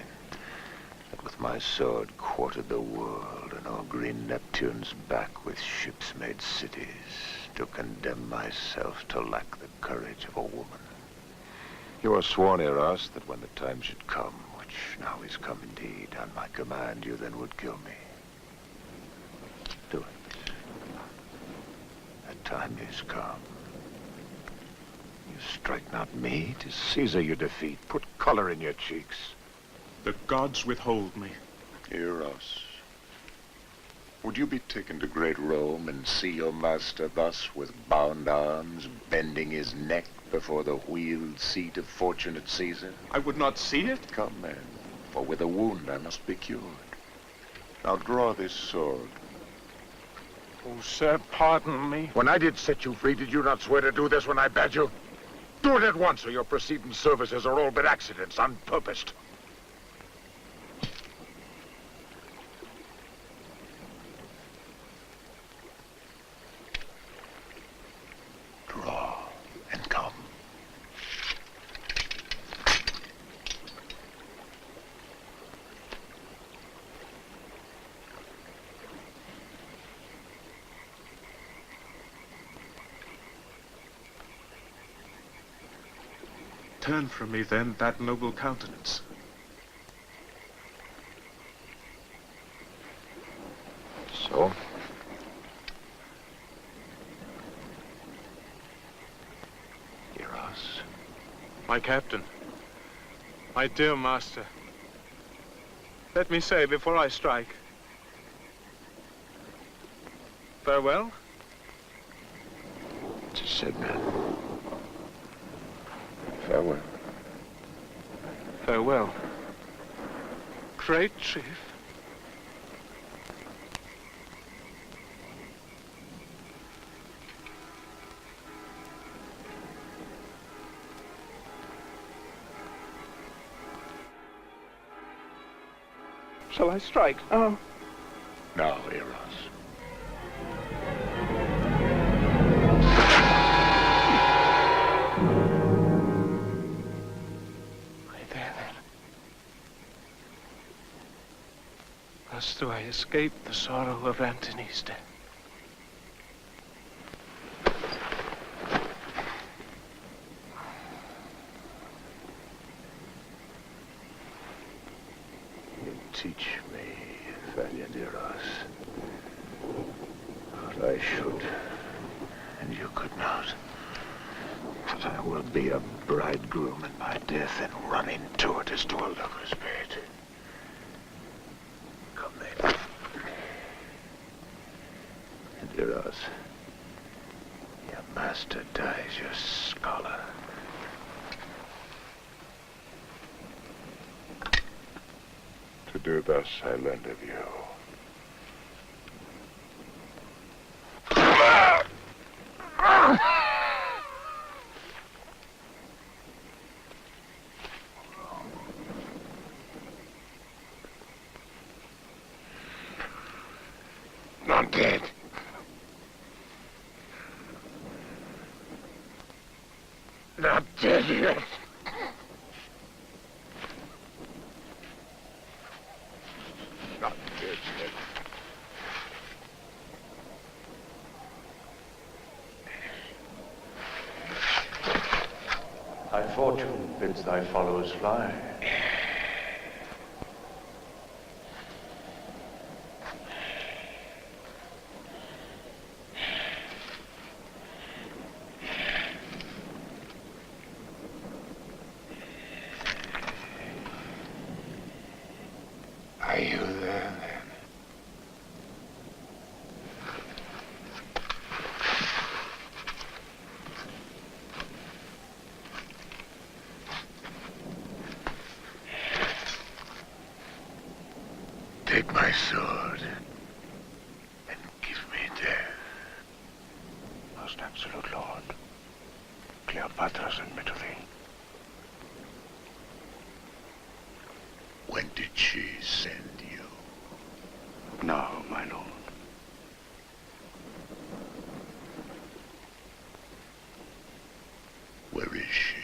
that with my sword quartered the world, and o'er green Neptune's back with ships made cities, to condemn myself to lack the courage of a woman. You are sworn, Eros, that when the time should come, which now is come indeed, on my command you then would kill me. Do it. Time is come. You strike not me, 'tis Caesar you defeat. Put color in your cheeks. The gods withhold me. Eros, would you be taken to great Rome and see your master thus with bound arms, bending his neck before the wheeled seat of fortunate Caesar? I would not see it. Come then, for with a wound I must be cured. Now draw this sword. Oh, sir, pardon me. When I did set you free, did you not swear to do this when I bade you? Do it at once, or your preceding services are all but accidents, unpurposed. Draw and come. Turn from me, then, that noble countenance. So? Eros. My captain. My dear master. Let me say before I strike. Farewell? It's said, man. Farewell. Farewell. Great chief. Shall I strike? Oh. Now, Eros. Thus do I escape the sorrow of Antony's death. You teach me, valiant Eros, what I should, and you could not. But I will be a bridegroom in my death and run into it as to a lover's bed. And Eros, your Bastardize your scholar. To do thus I learned of you. Not dead. Not dead yet. Not dead yet. Thy fortune bids thy followers fly. Are you there, then? Take my sword and give me death. Most absolute Lord, Cleopatra sent me to thee. When did she send you? Now, my lord. Where is she?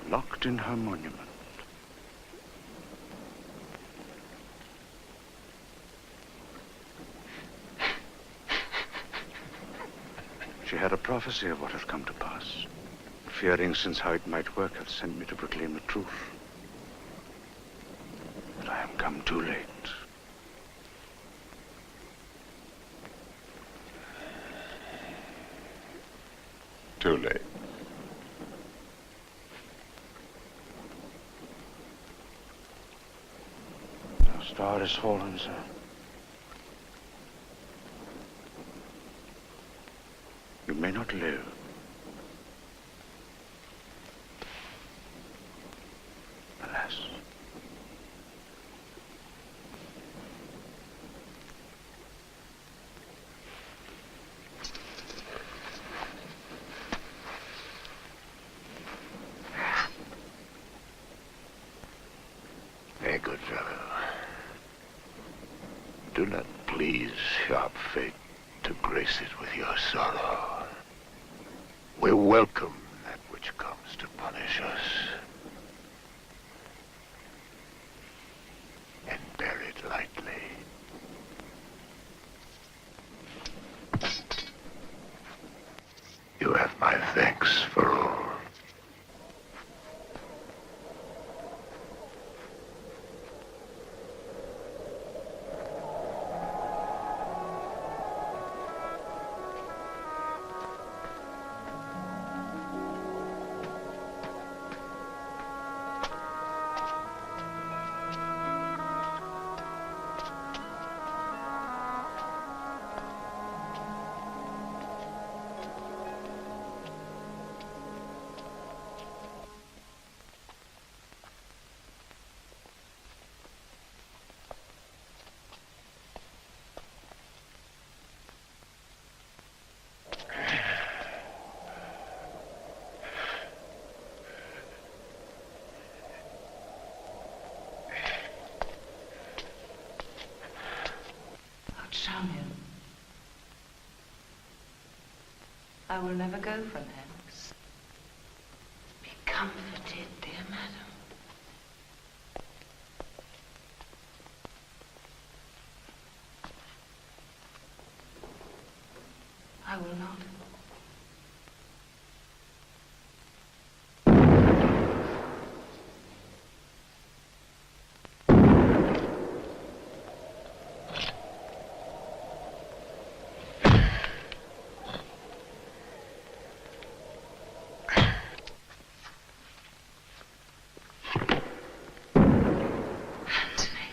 Locked in her monument. She had a prophecy of what hath come to pass. Fearing since how it might work, hath sent me to proclaim the truth. But I am come too late. Too late. Our star is fallen, sir. You may not live. Alas. Hey, good fellow. Do not please sharp fate to grace it with your sorrow. We welcome that which comes to punish us. And bear it lightly. You have my thanks for all. Charmian, I will never go from hence. Be comforted, dear madam. I will not. Anthony.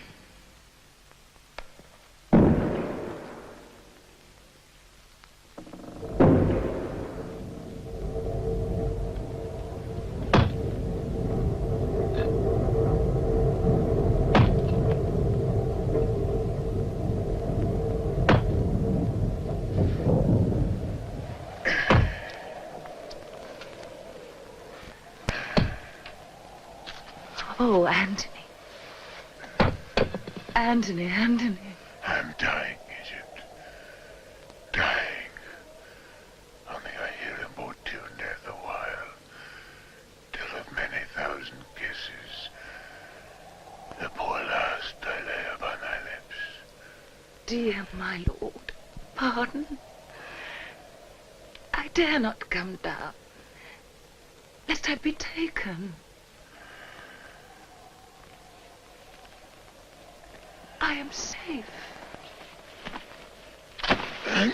Oh, Antony. Antony, Antony. I'm dying, Egypt. Dying. Only I hear him more tuned there the while, till of many thousand kisses, the poor last I lay upon thy lips. Dear my lord, pardon. I dare not come down, lest I be taken. I am safe.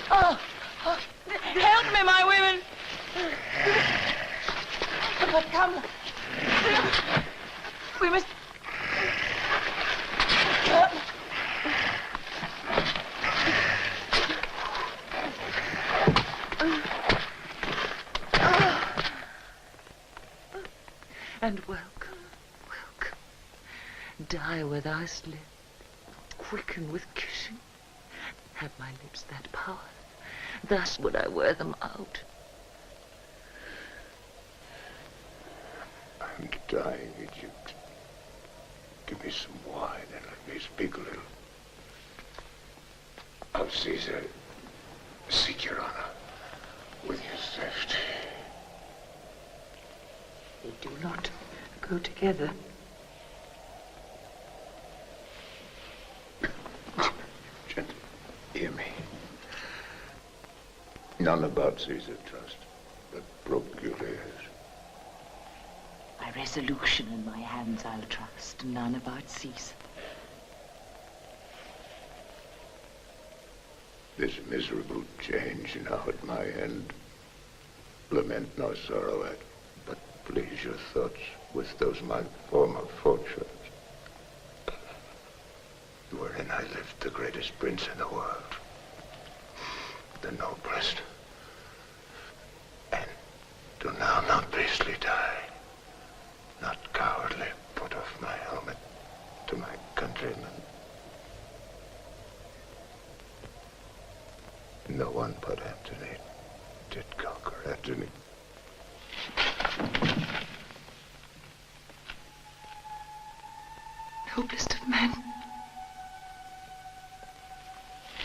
Oh, help me, my women. But come. We must... And welcome, welcome. Die where thou hast lived. Quicken with kissing. Have my lips that power? Thus would I wear them out. I'm dying, Egypt. Give me some wine and let me speak a little. Oh, Caesar, seek your honor with your safety. They do not go together. Gentle, hear me. None about Caesar trust, but Proculius. My resolution in my hands I'll trust, none about Caesar. This miserable change now at my end, lament no sorrow at, but please your thoughts with those my former fortunes, wherein I lived the greatest prince in the world, the noblest, and do now not basely die, not cowardly put off my helmet to my countrymen. No one but Antony did conquer Antony. Noblest of men.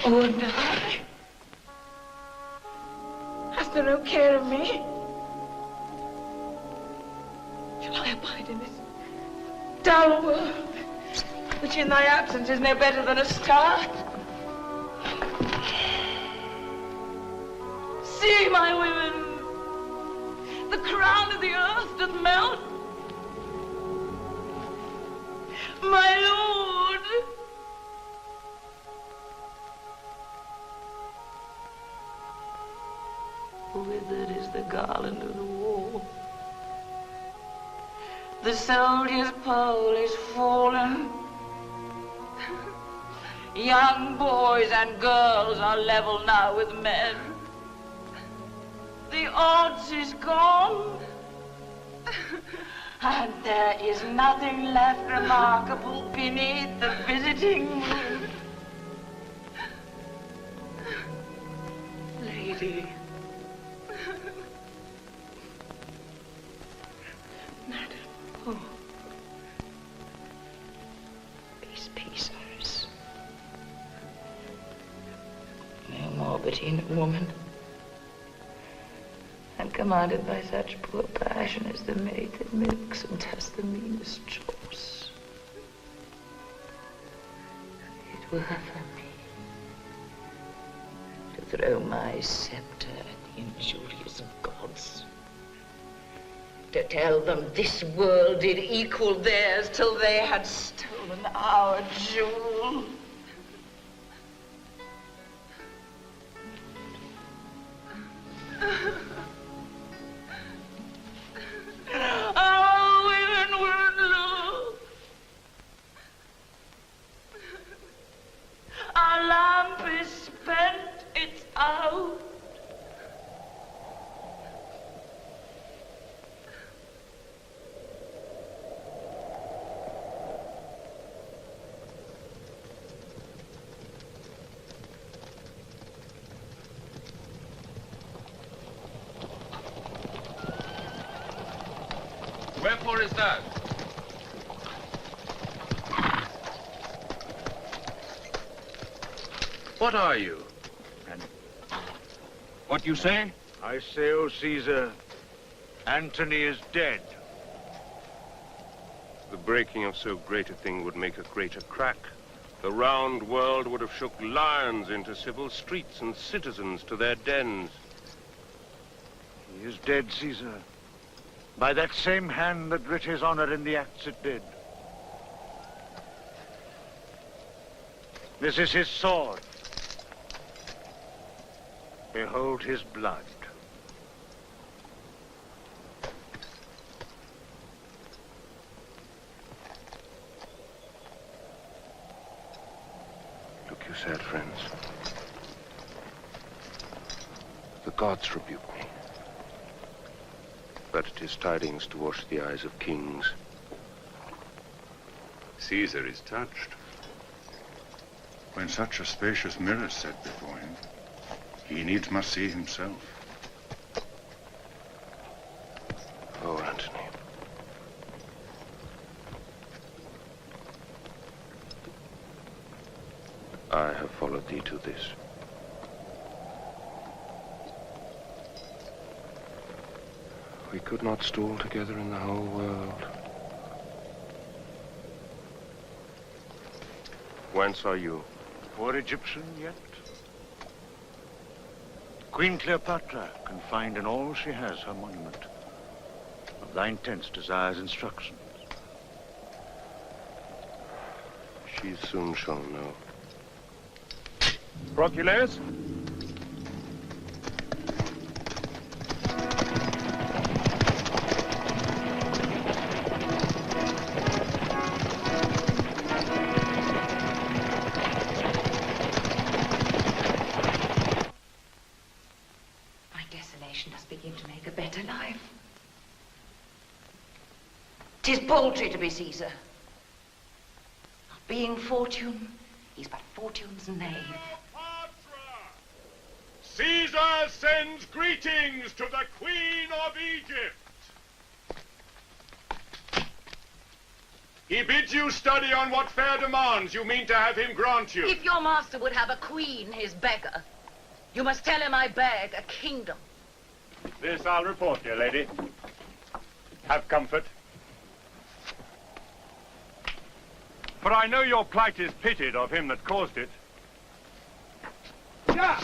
Oh, and I. Hast thou no care of me? Shall I abide in this dull world, which in thy absence is no better than a star? See, my women, the crown of the earth doth melt. My lord, withered is the garland of the wall. The soldier's pole is fallen. Young boys and girls are level now with men. The odds is gone. And there is nothing left remarkable beneath the visiting moon. Lady. Madam. Oh. Peace, peace, Iris. No more Bettina, woman. I'm commanded by such poor passion as the maid that milks and does the meanest chores. It were for me to throw my scepter at the injurious gods, to tell them this world did equal theirs till they had stolen our jewel. Our women were in love. Our lamp is spent, it's out. Wherefore is that? What are you? And what you say? I say, O Caesar, Antony is dead. The breaking of so great a thing would make a greater crack. The round world would have shook lions into civil streets and citizens to their dens. He is dead, Caesar, by that same hand that writ his honor in the acts it did. This is his sword. Behold his blood. Look, you sad friends. The gods rebuke me. But it is tidings to wash the eyes of kings. Caesar is touched. When such a spacious mirror is set before him, he needs must see himself. Oh, Antony. I have followed thee to this. We could not stool together in the whole world. Whence are you? Poor Egyptian yet? Queen Cleopatra can find in all she has her monument. Of thy intents desires instructions. She soon shall know. Proculus? A better life. 'Tis paltry to be Caesar. Not being fortune, he's but fortune's knave. Caesar sends greetings to the Queen of Egypt. He bids you study on what fair demands you mean to have him grant you. If your master would have a queen, his beggar, you must tell him I beg a kingdom. This I'll report, dear lady. Have comfort. For I know your plight is pitied of him that caused it. Yeah.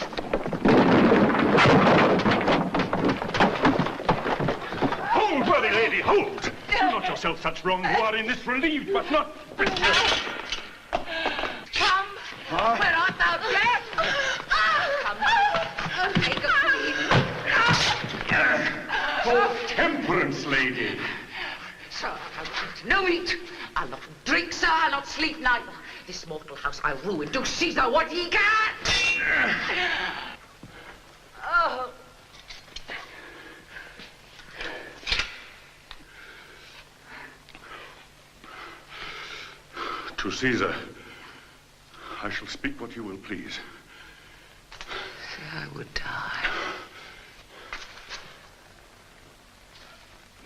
Hold, worthy lady, hold! Do not yourself such wrong who are in this relieved, but not... Come, where art thou left? Come, take a queen. For temperance, lady. Sir, I'll eat no meat. I'll not drink, sir. I'll not sleep neither. This mortal house I'll ruin. Do Caesar what he can. Oh. To Caesar, I shall speak what you will please. I would die.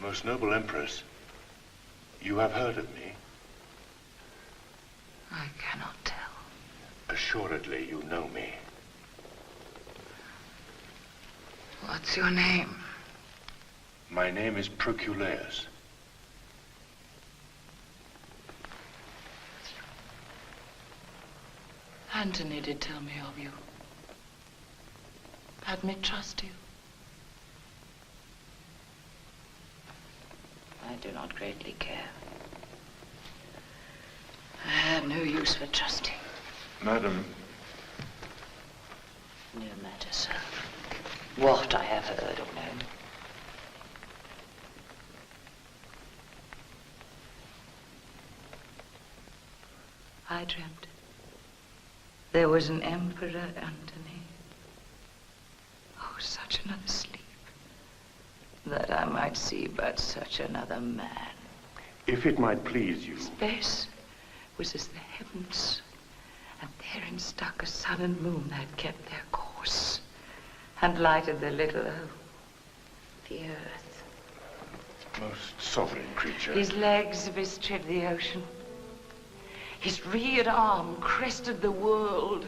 Most noble Empress, you have heard of me. I cannot tell. Assuredly you know me. What's your name? My name is Proculus. Antony did tell me of you. Bade me trust you. I do not greatly care. I have no use for trusting. Madam. No matter, sir. What I have heard or known. I dreamt there was an emperor, Antony. Oh, such another sleep. That I might see but such another man. If it might please you. Space was as the heavens, and therein stuck a sun and moon that kept their course, and lighted the little, the earth. Most sovereign creature. His legs bestrid the ocean. His reared arm crested the world.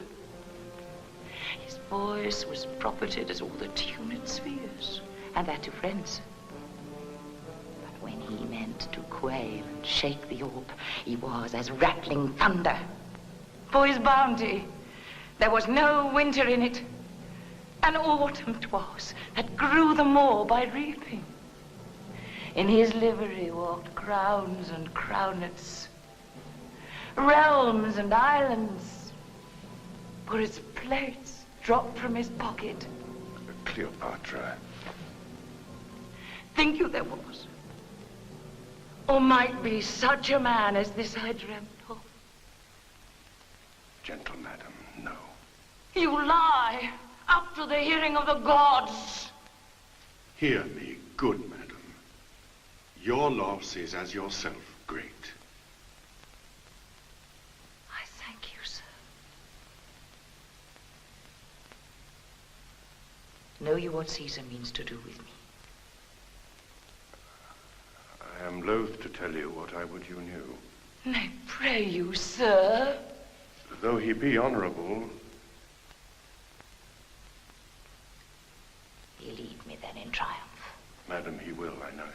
voice was propertied as all the tuned spheres, and that to friends. But when he meant to quail and shake the orb, he was as rattling thunder. For his bounty, there was no winter in it, and autumn 'twas that grew the more by reaping. In his livery walked crowns and crownets, realms and islands, were his plates dropped from his pocket. Cleopatra. Think you there was, or might be, such a man as this I dreamt of? Gentle madam, no. You lie, up to the hearing of the gods. Hear me, good madam. Your loss is as yourself great. I thank you, sir. Know you what Caesar means to do with me? I am loath to tell you what I would you knew. Nay, pray you, sir. Though he be honorable, He'll lead me then in triumph. madam, he will, I know it.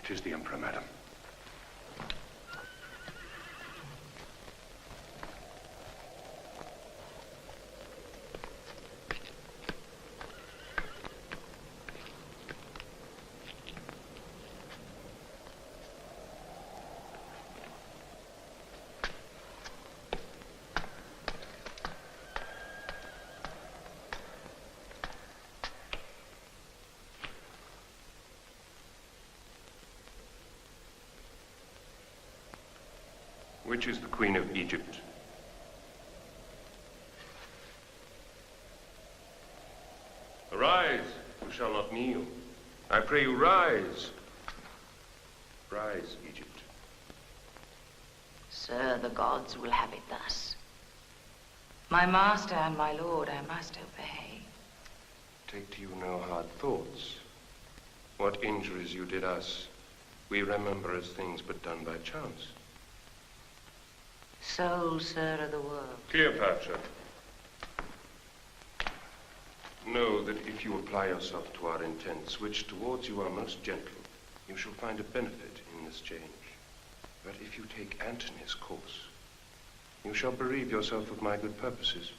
It is the Emperor, madam. Which is the Queen of Egypt? Arise, you shall not kneel. I pray you, rise. Rise, Egypt. Sir, the gods will have it thus. My master and my lord I must obey. Take to you no hard thoughts. What injuries you did us, we remember as things but done by chance. Sole sir of the world. Cleopatra, know that if you apply yourself to our intents, which towards you are most gentle, you shall find a benefit in this change. But if you take Antony's course, you shall bereave yourself of my good purposes.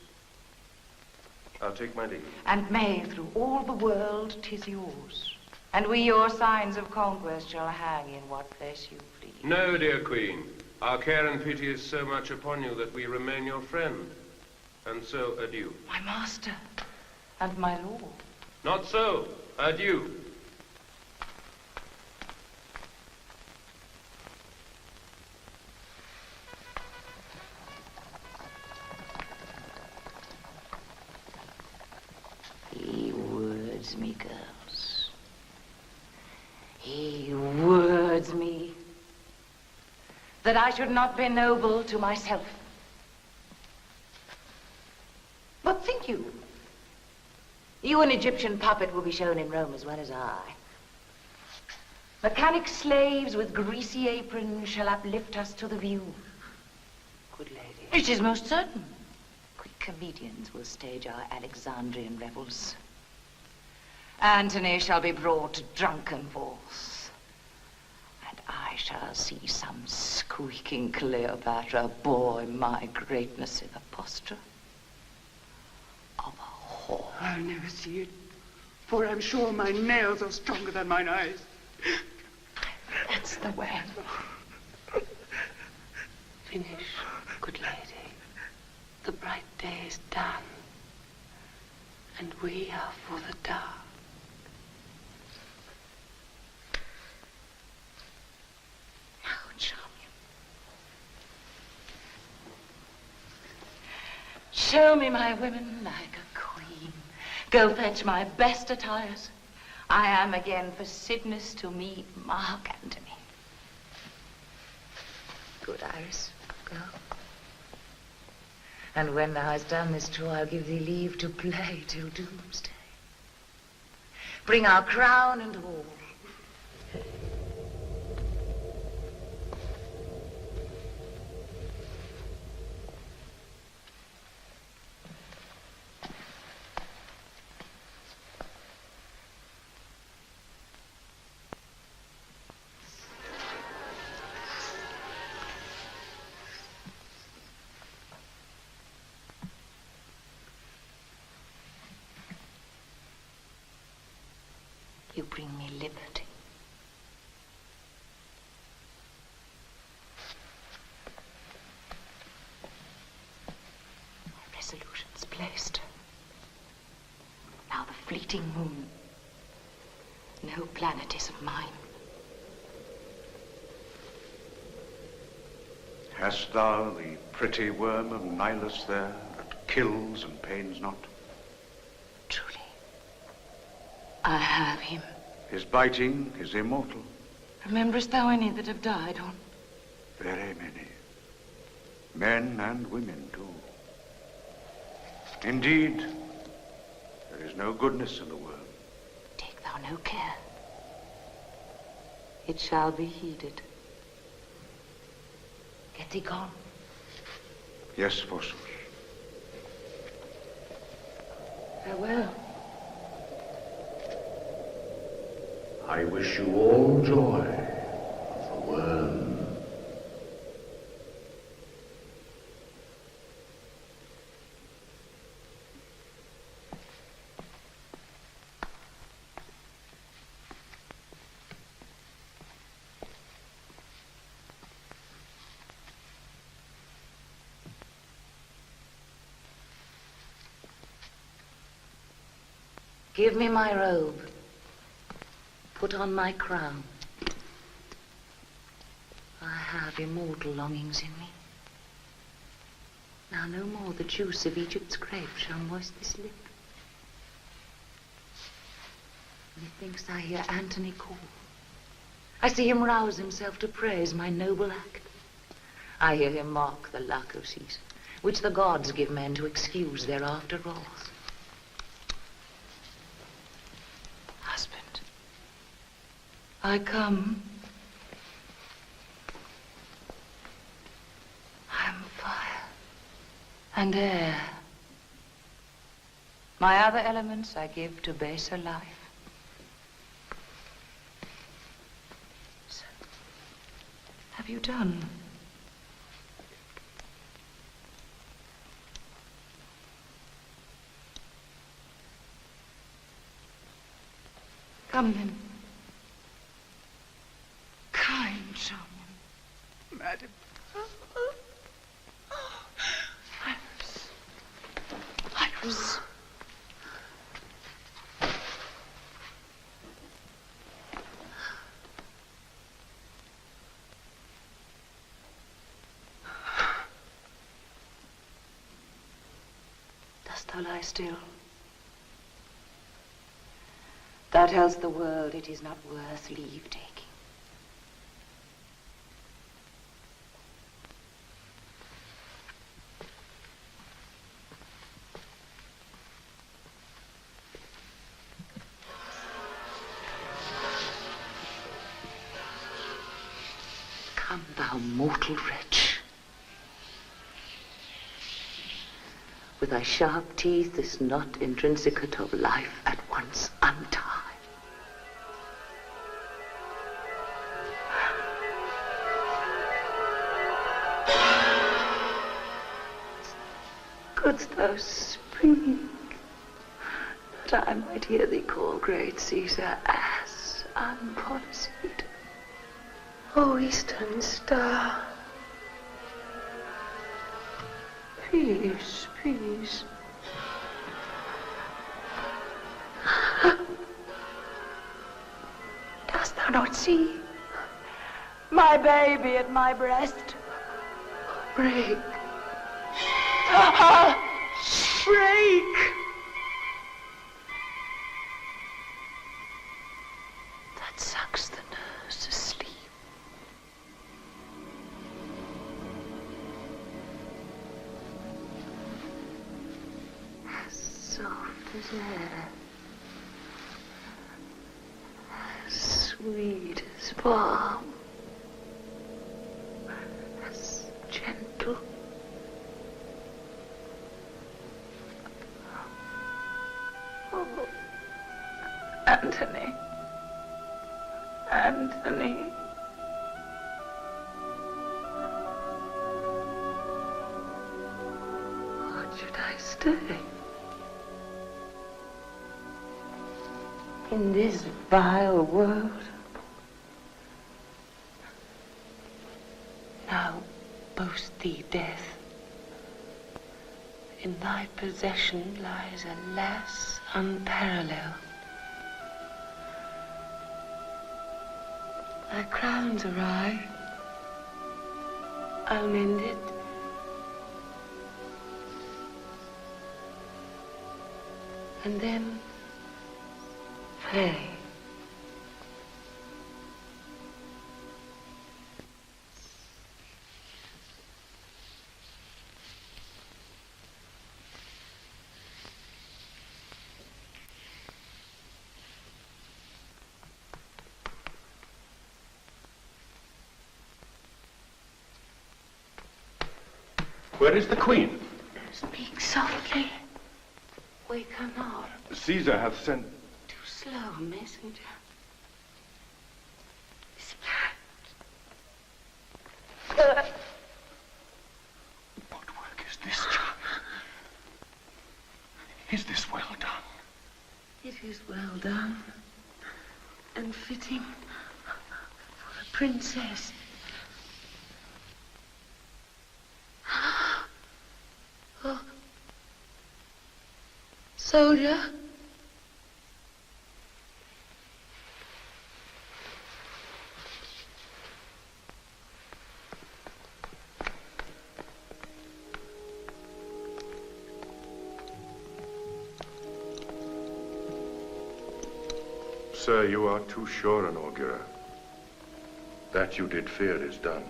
I'll take my leave. And may through all the world 'tis yours, and we your signs of conquest shall hang in what place you please. No, dear Queen. Our care and pity is so much upon you that we remain your friend. And so, adieu. My master and my lord. Not so. Adieu. He words me, girls. He words me. That I should not be noble to myself. But think you, an Egyptian puppet will be shown in Rome as well as I. Mechanic slaves with greasy aprons shall uplift us to the view. Good lady. It is most certain. Quick comedians will stage our Alexandrian revels. Antony shall be brought drunken forth. I shall see some squeaking Cleopatra buoy my greatness in the posture of a whore. I'll never see it, for I'm sure my nails are stronger than mine eyes. That's the way. Finish, good lady. The bright day is done, and we are for the dark. Show me my women like a queen. Go fetch my best attires. I am again for Sidness to me, Mark Antony. Good, Iris, go. And when thou hast done this too, I'll give thee leave to play till doomsday. Bring our crown and all. You bring me liberty. My resolution's placed. Now the fleeting moon. No planet is of mine. Hast thou the pretty worm of Nilus there that kills and pains not? I have him. His biting is immortal. Rememberest thou any that have died on? Very many. Men and women, too. Indeed, there is no goodness in the worm. Take thou no care. It shall be heeded. Get thee gone. Yes, forsooth. Farewell. I wish you all joy of the worm. Give me my robe. Put on my crown. I have immortal longings in me. Now no more the juice of Egypt's grape shall moist this lip. Methinks I hear Antony call. I see him rouse himself to praise my noble act. I hear him mark the luck of Caesar, which the gods give men to excuse their after-wrath. I come. I am fire and air. My other elements I give to baser life. So, have you done? Come then. Kind Charmian. Madam. Iris. Iris. Dost thou lie still? Thou tells the world it is not worth leave taking. Come, thou mortal wretch. With thy sharp teeth, this knot intrinsicate of life at once untie. Couldst thou speak, that I might hear thee call great Caesar ass unpolicied? O eastern star, peace, peace. Dost thou not see my baby at my breast? Break. Break. his hair. Sweet as balm. As gentle. Oh, Anthony. Anthony. What should I stay? In this vile world? Now boast thee, death. In thy possession lies a lass unparalleled. Thy crown's awry. I'll mend it. And then play. Where is the Queen? Speak softly. Wake her not. Caesar hath sent... Too slow, messenger. What work is this, child? Is this well done? It is well done. And fitting for a princess. Oh. Soldier? Sir, you are too sure an augurer. That you did fear is done.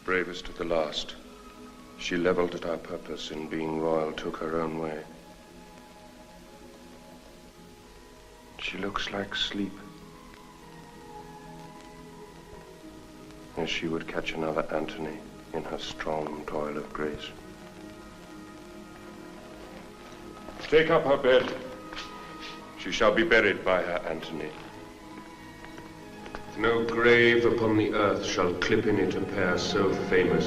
Bravest to the last, she levelled at our purpose in being royal, took her own way. She looks like sleep. As she would catch another Antony in her strong toil of grace. Take up her bed. She shall be buried by her Antony. No grave upon the earth shall clip in it a pair so famous.